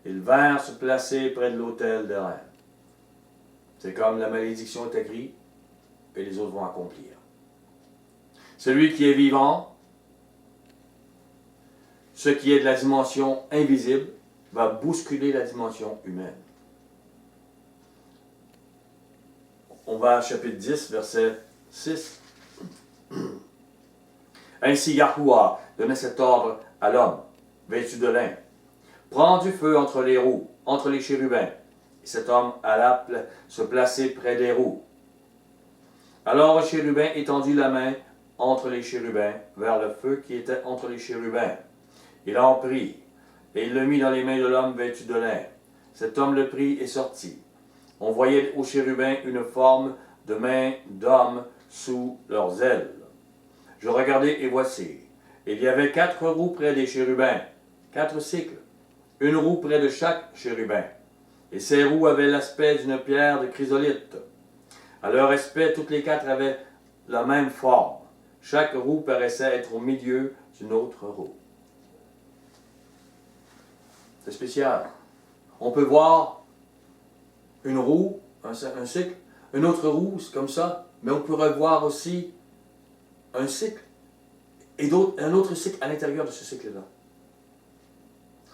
ils vinrent se placer près de l'autel de rein. C'est comme la malédiction est écrite, et les autres vont accomplir. Celui qui est vivant, ce qui est de la dimension invisible, va bousculer la dimension humaine. On va à chapitre 10, verset 6. Ainsi Yahuwah donnait cet ordre à l'homme, vêtu de lin. Prends du feu entre les roues, entre les chérubins. Et cet homme alla se placer près des roues. Alors le chérubin étendit la main entre les chérubins, vers le feu qui était entre les chérubins. Il en prit, et il le mit dans les mains de l'homme vêtu de lin. Cet homme le prit et sortit. On voyait aux chérubins une forme de main d'homme sous leurs ailes. Je regardai et voici, il y avait 4 roues près des chérubins, 4 cycles, une roue près de chaque chérubin. Et ces roues avaient l'aspect d'une pierre de chrysolite. À leur aspect, toutes les 4 avaient la même forme. Chaque roue paraissait être au milieu d'une autre roue. C'est spécial. On peut voir une roue, un cycle, une autre roue, c'est comme ça, mais on pourrait voir aussi un cycle et un autre cycle à l'intérieur de ce cycle-là.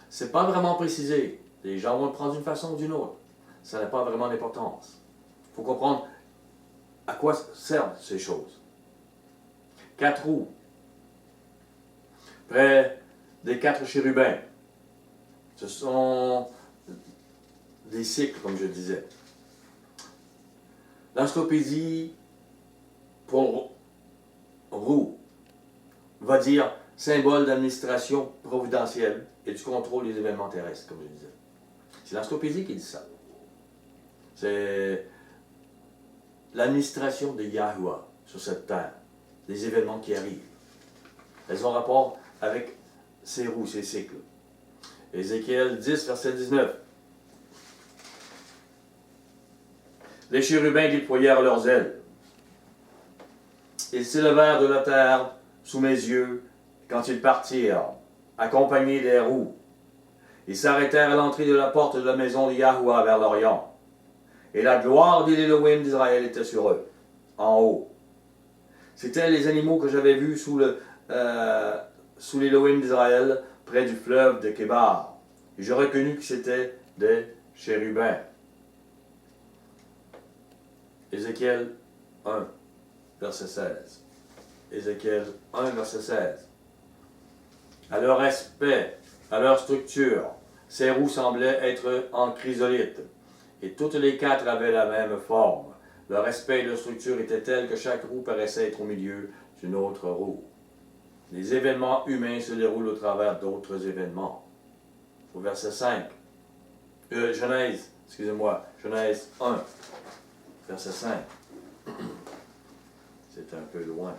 Ce n'est pas vraiment précisé. Les gens vont le prendre d'une façon ou d'une autre. Ça n'a pas vraiment d'importance. Il faut comprendre à quoi servent ces choses. 4 roues, près des 4 chérubins. Ce sont des cycles, comme je disais. L'encyclopédie pour roue va dire symbole d'administration providentielle et du contrôle des événements terrestres, comme je disais. C'est l'encyclopédie qui dit ça. C'est l'administration de Yahweh sur cette terre, les événements qui arrivent. Elles ont rapport avec ces roues, ces cycles. Ézéchiel 10, verset 19. Les chérubins déployèrent leurs ailes. Ils s'élevèrent de la terre sous mes yeux quand ils partirent, accompagnés des roues. Ils s'arrêtèrent à l'entrée de la porte de la maison de Yahweh vers l'Orient. Et la gloire de l'Élohim d'Israël était sur eux, en haut. C'étaient les animaux que j'avais vus sous l'Élohim d'Israël, près du fleuve de Kébar. Et je reconnus que c'était des chérubins. Ézéchiel 1, verset 16. Ézéchiel 1, verset 16. À leur aspect, à leur structure, ces roues semblaient être en chrysolite, et toutes les 4 avaient la même forme. Leur aspect et leur structure étaient tels que chaque roue paraissait être au milieu d'une autre roue. Les événements humains se déroulent au travers d'autres événements. Au verset 5, Genèse 1, verset 5. C'est un peu loin.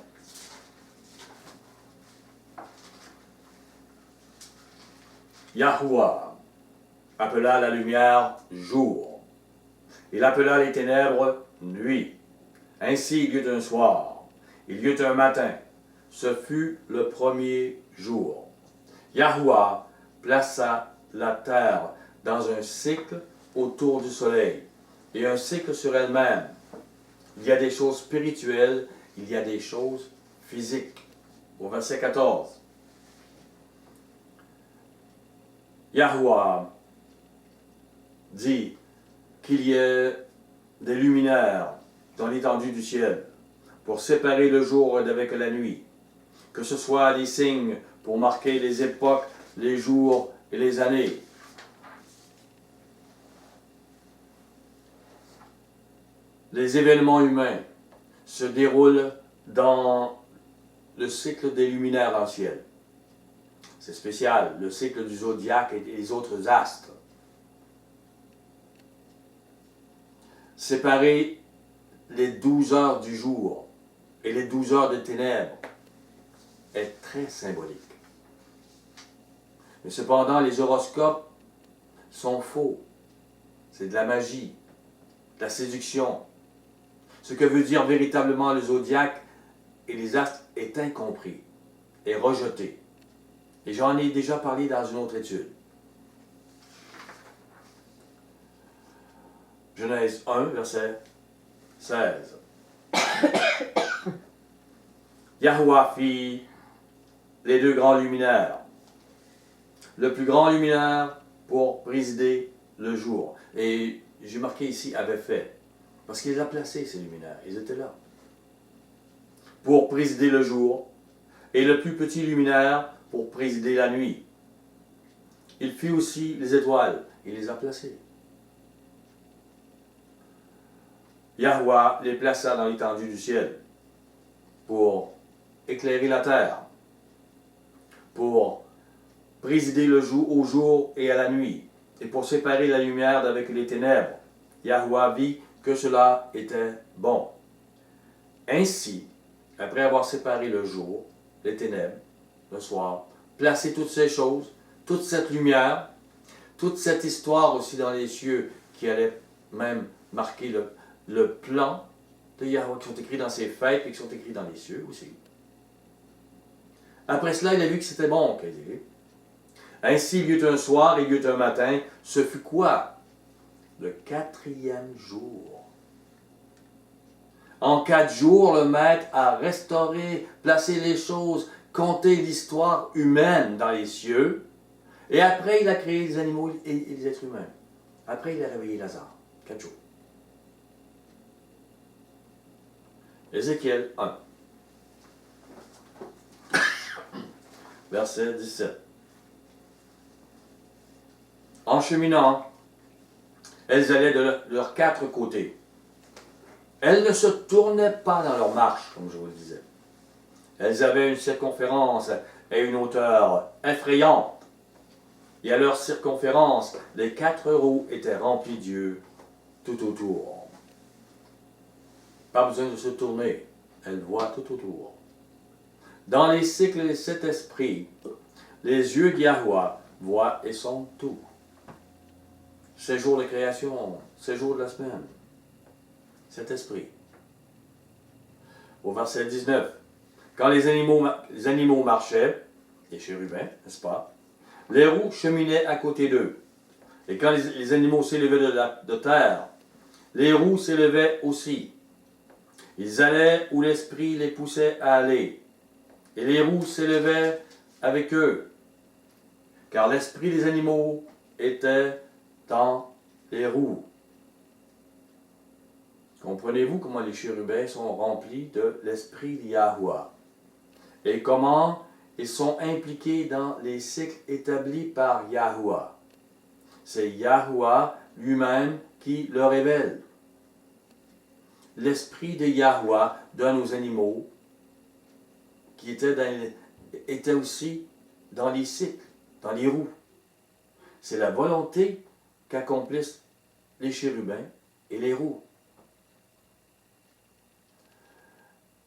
Yahuwah appela la lumière jour. Il appela les ténèbres nuit. Ainsi il y eut un soir, il y eut un matin. Ce fut le premier jour. Yahuwah plaça la terre dans un cycle autour du soleil et un cycle sur elle-même. Il y a des choses spirituelles, il y a des choses physiques. Au verset 14. Yahuwah dit qu'il y ait des luminaires dans l'étendue du ciel pour séparer le jour d'avec la nuit, que ce soit des signes pour marquer les époques, les jours et les années. Les événements humains se déroulent dans le cycle des luminaires dans le ciel. C'est spécial, le cycle du zodiaque et les autres astres. Séparer les 12 heures du jour et les 12 heures de ténèbres est très symbolique. Mais cependant, les horoscopes sont faux. C'est de la magie, de la séduction. Ce que veut dire véritablement le zodiaque et les astres est incompris et rejeté. Et j'en ai déjà parlé dans une autre étude. Genèse 1, verset 16. Yahuwah fit les deux grands luminaires. Le plus grand luminaire pour présider le jour. Et j'ai marqué ici avait fait. Parce qu'il a placé ces luminaires. Ils étaient là. Pour présider le jour. Et le plus petit luminaire pour présider la nuit. Il fit aussi les étoiles. Il les a placées. Yahuwah les plaça dans l'étendue du ciel pour éclairer la terre, pour présider le jour au jour et à la nuit, et pour séparer la lumière d'avec les ténèbres. Yahuwah vit que cela était bon. Ainsi, après avoir séparé le jour, les ténèbres, le soir, placé toutes ces choses, toute cette lumière, toute cette histoire aussi dans les cieux qui allait même marquer le plan de Yahweh qui sont écrits dans ses fêtes et qui sont écrits dans les cieux aussi. Après cela, il a vu que c'était bon, qu'il dit. Ainsi, il y eut un soir et il y eut un matin. Ce fut quoi? Le 4e jour. En 4 jours, le Maître a restauré, placé les choses, compté l'histoire humaine dans les cieux. Et après, il a créé les animaux et les êtres humains. Après, il a réveillé Lazare. 4 jours. Ézéchiel 1. Verset 17. En cheminant, elles allaient de leurs 4 côtés. Elles ne se tournaient pas dans leur marche, comme je vous le disais. Elles avaient une circonférence et une hauteur effrayantes. Et à leur circonférence, les 4 roues étaient remplies d'yeux tout autour. Pas besoin de se tourner, elles voient tout autour. Dans les cycles de cet esprit, les yeux de Yahuwah voient et sont tout. 7 jours de création, 7 jours de la semaine. Cet esprit. Au verset 19. Quand les animaux marchaient, les chérubins, n'est-ce pas? Les roues cheminaient à côté d'eux. Et quand les animaux s'élevaient de terre, les roues s'élevaient aussi. Ils allaient où l'esprit les poussait à aller. Et les roues s'élevaient avec eux. Car l'esprit des animaux était dans les roues. Comprenez-vous comment les chérubins sont remplis de l'esprit de Yahuwah? Et comment ils sont impliqués dans les cycles établis par Yahuwah? C'est Yahuwah lui-même qui le révèle. L'esprit de Yahuwah donne aux animaux qui étaient aussi dans les cycles, dans les roues. C'est la volonté qu'accomplissent les chérubins et les roues.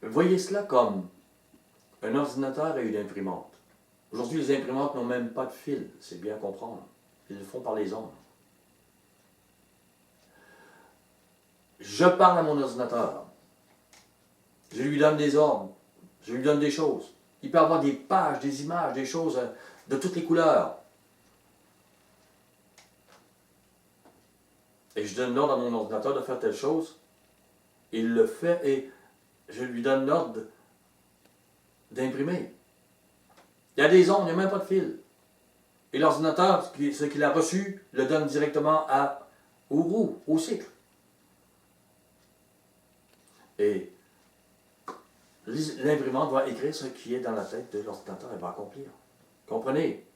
Voyez cela comme un ordinateur et une imprimante. Aujourd'hui, les imprimantes n'ont même pas de fil, c'est bien comprendre. Ils le font par les ondes. Je parle à mon ordinateur. Je lui donne des ordres. Je lui donne des choses. Il peut avoir des pages, des images, des choses de toutes les couleurs. Et je donne l'ordre à mon ordinateur de faire telle chose. Il le fait et je lui donne l'ordre d'imprimer. Il y a des ondes, il n'y a même pas de fil. Et l'ordinateur, ce qu'il a reçu, le donne directement aux roues, au cycle. Et l'imprimante va écrire ce qui est dans la tête de l'ordinateur, elle va accomplir. Comprenez?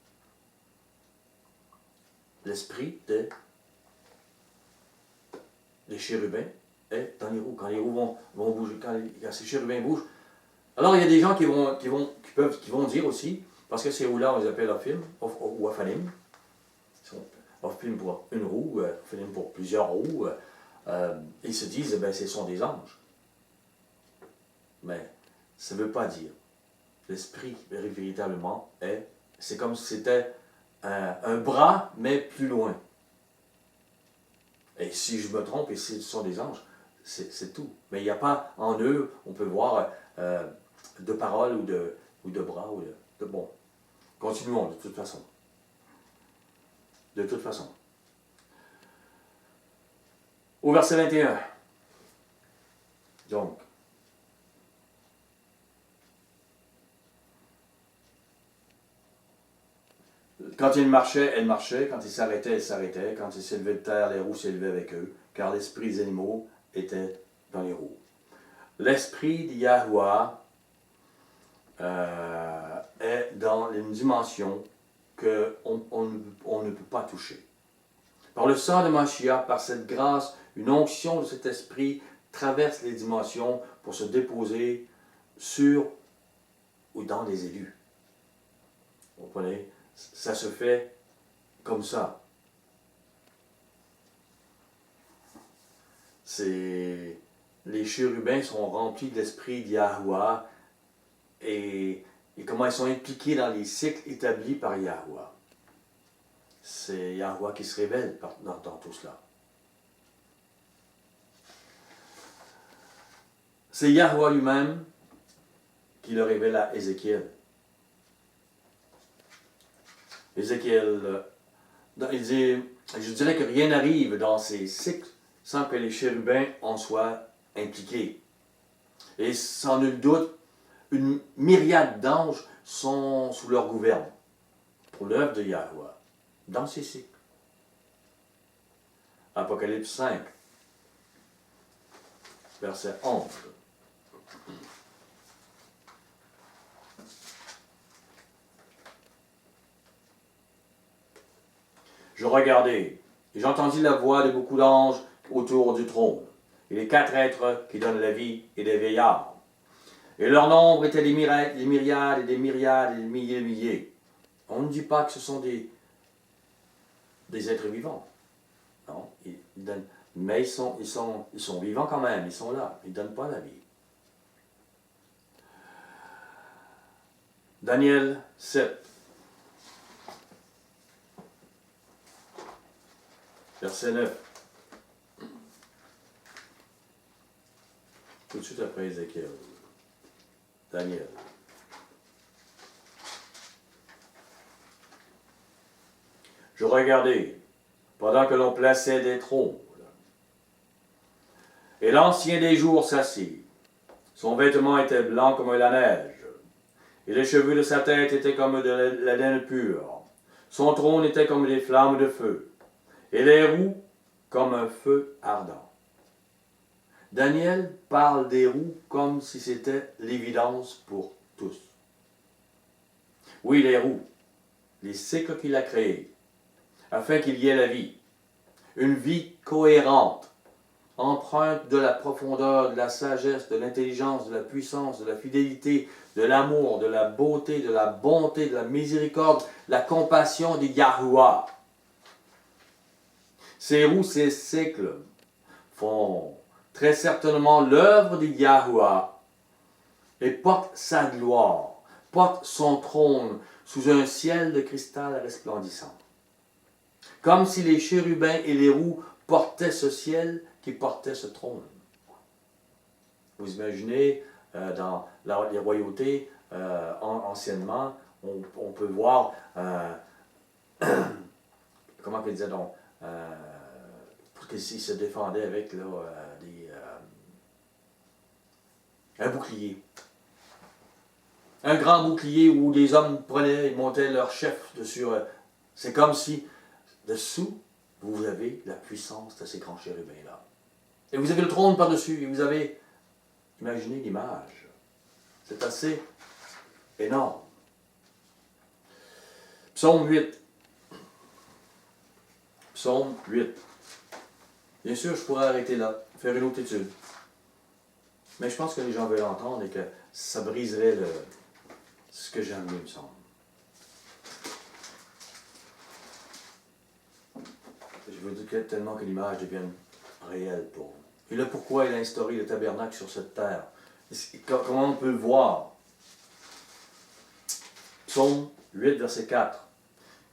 L'esprit des chérubins est dans les roues. Quand les roues vont bouger, quand ces chérubins bougent. Alors il y a des gens qui vont dire aussi, parce que ces roues-là, on les appelle Ophim ou Ophanim. Ophim pour une roue, Ophanim pour plusieurs roues. Ils se disent, ben, ce sont des anges. Mais ça ne veut pas dire. L'esprit, véritablement, c'est comme si c'était un bras, mais plus loin. Et si je me trompe, et si ce sont des anges, c'est tout. Mais il n'y a pas en eux, on peut voir de paroles ou de bras. Bon, continuons de toute façon. De toute façon. Au verset 21. Donc, quand il marchait, elle marchait. Quand il s'arrêtait, elle s'arrêtait. Quand il s'élevait de terre, les roues s'élevaient avec eux, car l'esprit des animaux était dans les roues. L'esprit de Yahweh est dans une dimension qu'on ne peut pas toucher. Par le sang de Mashiach, par cette grâce, une onction de cet esprit traverse les dimensions pour se déposer sur ou dans les élus. Vous comprenez? Ça se fait comme ça. Les chérubins sont remplis de l'esprit d'Yahweh et comment ils sont impliqués dans les cycles établis par Yahweh. C'est Yahweh qui se révèle dans tout cela. C'est Yahweh lui-même qui le révèle à Ézéchiel. Ézéchiel, il dit, je dirais que rien n'arrive dans ces cycles sans que les chérubins en soient impliqués. Et sans nul doute, une myriade d'anges sont sous leur gouverne pour l'œuvre de Yahweh dans ces cycles. Apocalypse 5, verset 11. Je regardai, et j'entendis la voix de beaucoup d'anges autour du trône, et les 4 êtres qui donnent la vie et des vieillards. Et leur nombre était des myriades et des myriades et des milliers et des milliers. On ne dit pas que ce sont des êtres vivants. Non, mais ils sont vivants quand même, ils sont là, ils ne donnent pas la vie. Daniel 7. Verset 9. Tout de suite après Ézéchiel. Daniel. Je regardais, pendant que l'on plaçait des trônes, et l'ancien des jours s'assit. Son vêtement était blanc comme la neige, et les cheveux de sa tête étaient comme de la laine pure. Son trône était comme des flammes de feu, et les roues comme un feu ardent. Daniel parle des roues comme si c'était l'évidence pour tous. Oui, les roues, les cycles qu'il a créés, afin qu'il y ait la vie, une vie cohérente, empreinte de la profondeur, de la sagesse, de l'intelligence, de la puissance, de la fidélité, de l'amour, de la beauté, de la bonté, de la miséricorde, de la compassion de Yahweh. Ces roues, ces cycles font très certainement l'œuvre de Yahweh et portent sa gloire porte son trône sous un ciel de cristal resplendissant. Comme si les chérubins et les roues portaient ce ciel qui portait ce trône. Vous imaginez, dans les royautés, anciennement, on peut voir, comment il disait donc, parce qu'ils se défendaient avec là, un bouclier. Un grand bouclier où les hommes prenaient et montaient leur chef dessus. C'est comme si, dessous, vous avez la puissance de ces grands chérubins-là. Et vous avez le trône par-dessus, et vous avez, imaginez l'image. C'est assez énorme. Psaume 8. Psaume 8. Bien sûr, je pourrais arrêter là, faire une autre étude. Mais je pense que les gens veulent entendre et que ça briserait ce que j'ai amené, il me semble. Je veux dire tellement que l'image devienne réelle pour vous. Et là, pourquoi il a instauré le tabernacle sur cette terre? Comment on peut le voir? Psaume 8, verset 4.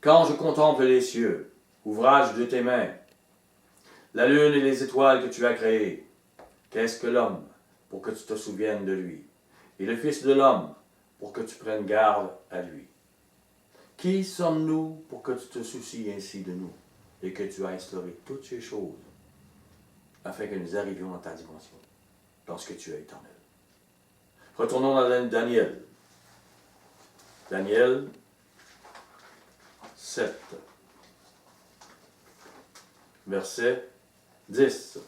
Quand je contemple les cieux, ouvrage de tes mains, la lune et les étoiles que tu as créées, qu'est-ce que l'homme pour que tu te souviennes de lui? Et le Fils de l'homme pour que tu prennes garde à lui. Qui sommes-nous pour que tu te soucies ainsi de nous et que tu as instauré toutes ces choses afin que nous arrivions dans ta dimension, dans ce que tu es éternel? Retournons dans Daniel. Daniel 7, verset 10.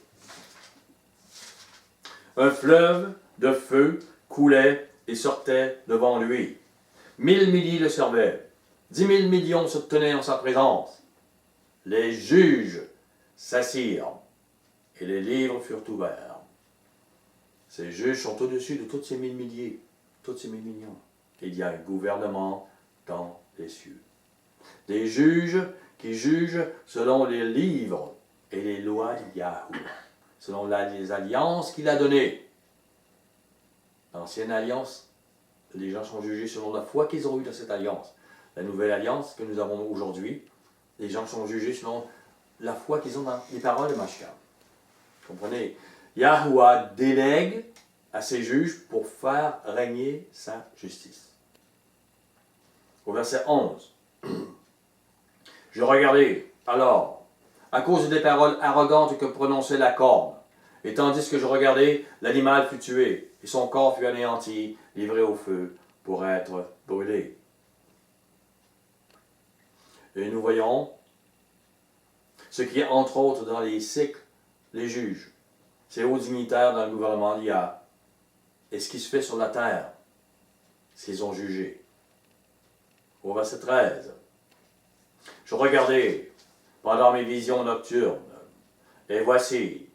Un fleuve de feu coulait et sortait devant lui. 1000 milliers le servaient. 10 000 millions se tenaient en sa présence. Les juges s'assirent et les livres furent ouverts. Ces juges sont au-dessus de tous ces 1000 milliers, tous ces 1000 millions. Il y a un gouvernement dans les cieux. Des juges qui jugent selon les livres et les lois de Yahweh, selon les alliances qu'il a données. L'ancienne alliance, les gens sont jugés selon la foi qu'ils ont eue dans cette alliance. La nouvelle alliance que nous avons aujourd'hui, les gens sont jugés selon la foi qu'ils ont dans les paroles de Mashiach. Comprenez? Yahweh délègue à ses juges pour faire régner sa justice. Au verset 11. Je regardais, alors, à cause des paroles arrogantes que prononçait la corne, et tandis que je regardais, l'animal fut tué, et son corps fut anéanti, livré au feu, pour être brûlé. Et nous voyons ce qui est entre autres dans les cycles, les juges, ces hauts dignitaires dans le gouvernement d'Yah, et ce qui se fait sur la terre, ce qu'ils ont jugé. Au verset 13. Je regardais pendant mes visions nocturnes, et voici,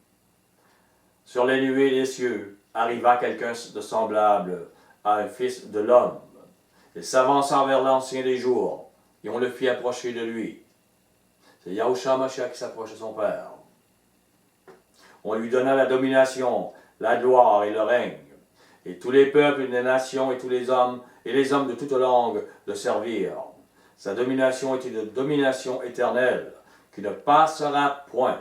sur les nuées des cieux, arriva quelqu'un de semblable à un fils de l'homme. Il s'avança vers l'ancien des jours, et on le fit approcher de lui. C'est Yahushua Mashiach qui s'approche de son Père. On lui donna la domination, la gloire et le règne, et tous les peuples et les nations et tous les hommes de toute langue le servirent. Sa domination est une domination éternelle, qui ne passera point,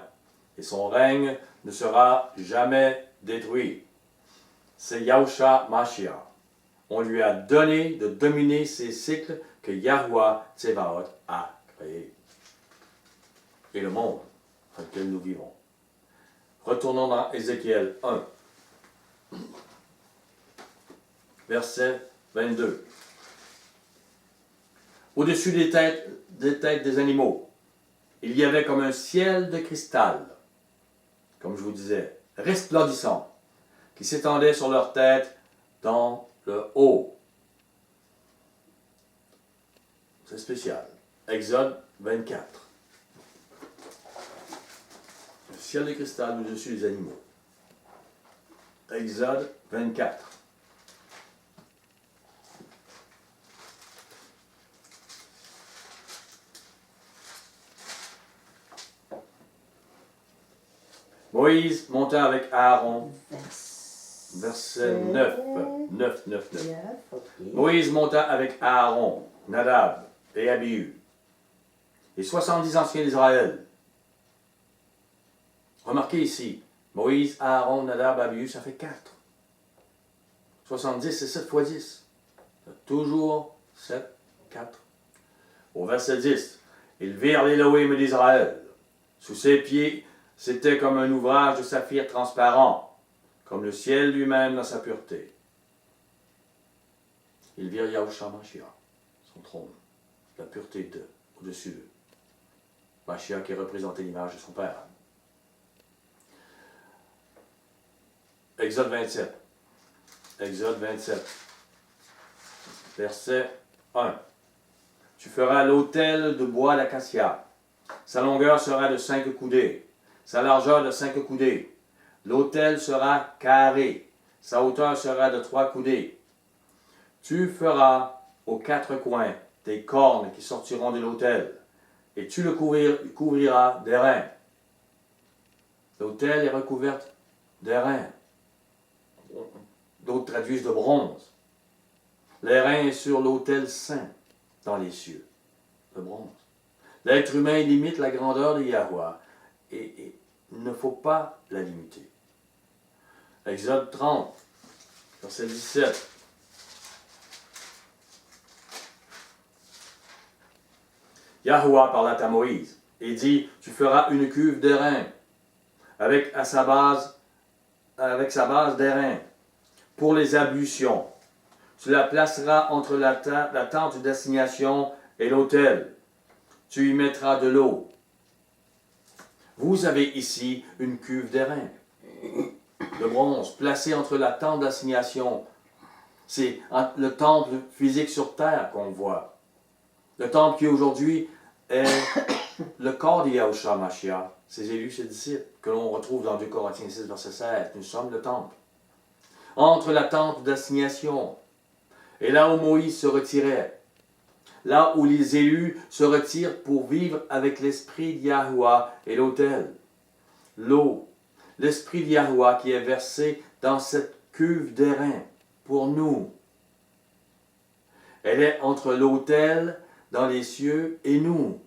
et son règne ne sera jamais détruit. C'est Yahushua Mashiach. On lui a donné de dominer ces cycles que Yahweh Tsevaot a créés. Et le monde dans lequel nous vivons. Retournons dans Ézéchiel 1, verset 22. Au-dessus des têtes des animaux, il y avait comme un ciel de cristal, comme je vous disais, resplendissant, qui s'étendait sur leurs têtes dans le haut. C'est spécial. Exode 24. Le ciel de cristal au-dessus des animaux. Exode 24. Moïse monta avec Aaron. verset 9. 9. Ok. Moïse monta avec Aaron, Nadab et Abihu, les 70 anciens d'Israël. Remarquez ici, Moïse, Aaron, Nadab, Abihu, ça fait 4. 70, c'est 7 fois 10. Toujours 7, 4. Au verset 10, ils virent l'Élohim d'Israël. Sous ses pieds, c'était comme un ouvrage de saphir transparent, comme le ciel lui-même dans sa pureté. Ils virent Yahushua Mashiach, son trône, la pureté au-dessus d'eux. Mashiach qui représentait l'image de son Père. Exode 27. Exode 27. Verset 1. Tu feras l'autel de bois d'acacia. Sa longueur sera de 5 coudées, sa largeur de 5 coudées. L'autel sera carré, sa hauteur sera de 3 coudées. Tu feras aux 4 coins des cornes qui sortiront de l'autel, et tu le couvriras d'airain. L'autel est recouvert d'airain. D'autres traduisent de bronze. L'airain est sur l'autel saint dans les cieux, de bronze. L'être humain limite la grandeur de Yahweh et il ne faut pas la limiter. Exode 30, verset 17. Yahweh parla à Moïse et dit, tu feras une cuve d'airain avec sa base d'airain pour les ablutions. Tu la placeras entre la tente d'assignation et l'autel. Tu y mettras de l'eau. Vous avez ici une cuve d'airain de bronze placée entre la tente d'assignation. C'est le temple physique sur terre qu'on voit. Le temple qui aujourd'hui est le corps de Yahushua Mashiach, ses élus, ses disciples, que l'on retrouve dans 2 Corinthiens 6, verset 16. Nous sommes le temple. Entre la tente d'assignation et là où Moïse se retirait, là où les élus se retirent pour vivre avec l'esprit de Yahweh et l'autel. L'eau, l'esprit de Yahweh qui est versé dans cette cuve d'airain pour nous. Elle est entre l'autel dans les cieux et nous.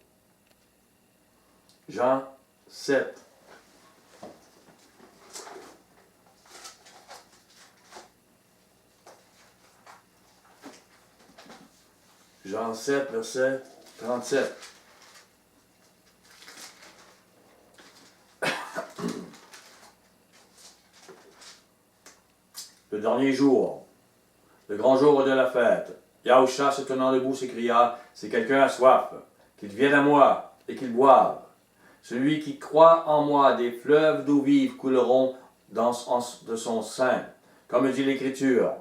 Jean 7. Jean 7, verset 37. Le dernier jour, le grand jour de la fête, Yahushua se tenant debout s'écria, si quelqu'un a soif, qu'il vienne à moi et qu'il boive. Celui qui croit en moi, des fleuves d'eau vive couleront de son sein, comme dit l'Écriture.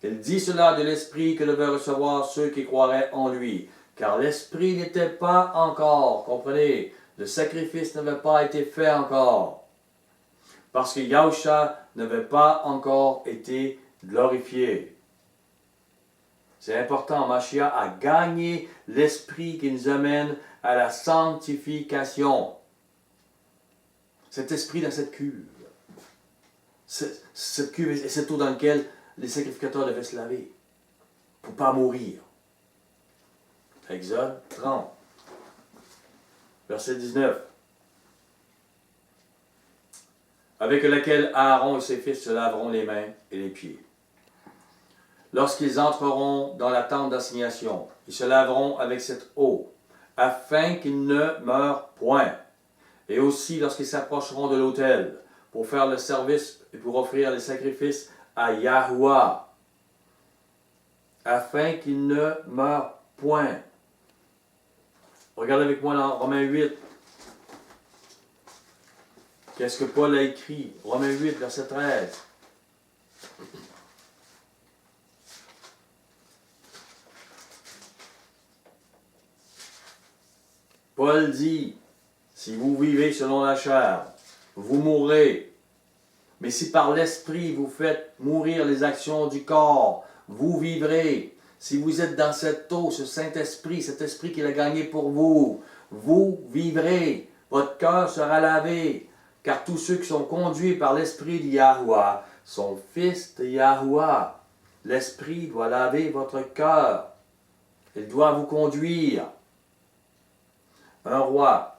Il dit cela de l'Esprit que devaient recevoir ceux qui croiraient en lui, car l'Esprit n'était pas encore, comprenez, le sacrifice n'avait pas été fait encore, parce que Yahushua n'avait pas encore été glorifié. C'est important, Mashiach a gagné l'Esprit qui nous amène à la sanctification. Cet esprit dans cette cuve. Cette cuve est cette eau dans laquelle les sacrificateurs devaient se laver pour ne pas mourir. Exode 30, verset 19. Avec laquelle Aaron et ses fils se laveront les mains et les pieds. Lorsqu'ils entreront dans la tente d'assignation, ils se laveront avec cette eau, afin qu'ils ne meurent point. Et aussi lorsqu'ils s'approcheront de l'autel, pour faire le service et pour offrir les sacrifices à Yahweh, afin qu'ils ne meurent point. Regardez avec moi dans Romains 8. Qu'est-ce que Paul a écrit? Romains 8, verset 13. Paul dit, si vous vivez selon la chair, vous mourrez. Mais si par l'esprit vous faites mourir les actions du corps, vous vivrez. Si vous êtes dans cette eau, ce Saint-Esprit, cet esprit qu'il a gagné pour vous, vous vivrez. Votre cœur sera lavé. Car tous ceux qui sont conduits par l'esprit de Yahweh sont fils de Yahuwah. L'Esprit doit laver votre cœur. Il doit vous conduire. Un roi.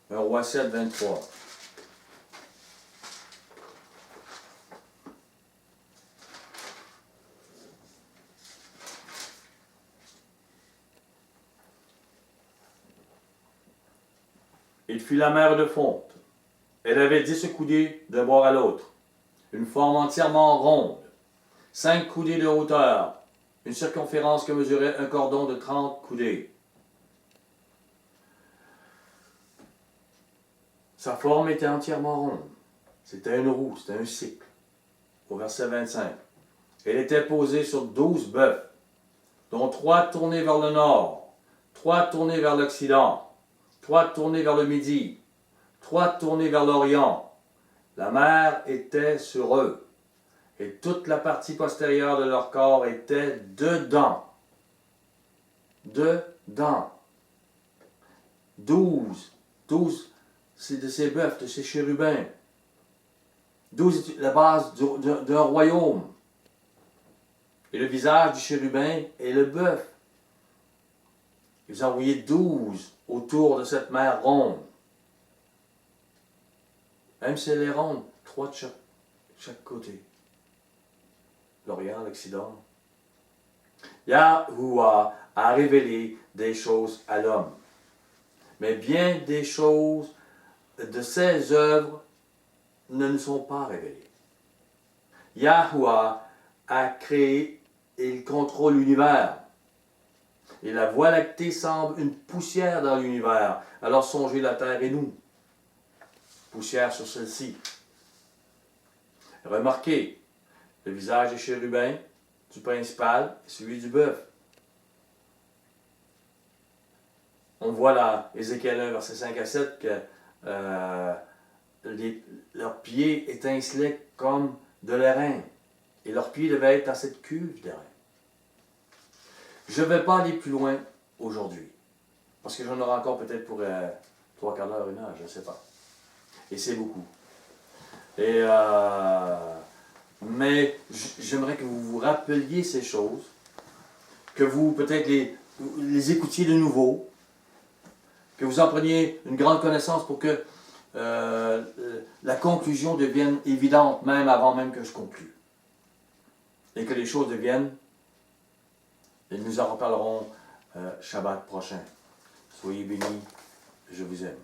Un roi 7, 23. Il fit la mer de fonte. Elle avait 10 coudées d'un bord à l'autre, une forme entièrement ronde, 5 coudées de hauteur, une circonférence que mesurait un cordon de 30 coudées. Sa forme était entièrement ronde. C'était une roue, c'était un cycle. Au verset 25. Elle était posée sur 12 bœufs, dont 3 tournés vers le nord, 3 tournés vers l'occident, 3 tournés vers le midi, 3 tournés vers l'orient. La mer était sur eux, et toute la partie postérieure de leur corps était dedans. Dedans. 12 c'est de ces bœufs, de ces chérubins. 12 est la base d'un royaume. Et le visage du chérubin est le bœuf. Ils ont envoyé 12 autour de cette mer ronde. Même si elle est ronde, 3 de chaque côté. L'Orient, l'Occident. Yahuwah a révélé des choses à l'homme. Mais bien des choses de ses œuvres ne nous sont pas révélées. Yahuwah a créé et il contrôle l'univers. Et la Voie lactée semble une poussière dans l'univers. Alors songez la terre et nous. Poussière sur celle-ci. Remarquez, le visage des chérubins, du principal et celui du bœuf. On voit dans Ézéchiel 1, verset 5 à 7, que leurs pieds étincelaient comme de l'airain. Et leurs pieds devaient être dans cette cuve d'airain. Je ne vais pas aller plus loin aujourd'hui. Parce que j'en aurai encore peut-être pour 3 quarts d'heure, 1 heure, je ne sais pas. Et c'est beaucoup. Mais j'aimerais que vous vous rappeliez ces choses, que vous peut-être les écoutiez de nouveau, que vous en preniez une grande connaissance pour que la conclusion devienne évidente même avant même que je conclue. Et que les choses deviennent, et nous en reparlerons Shabbat prochain. Soyez bénis, je vous aime.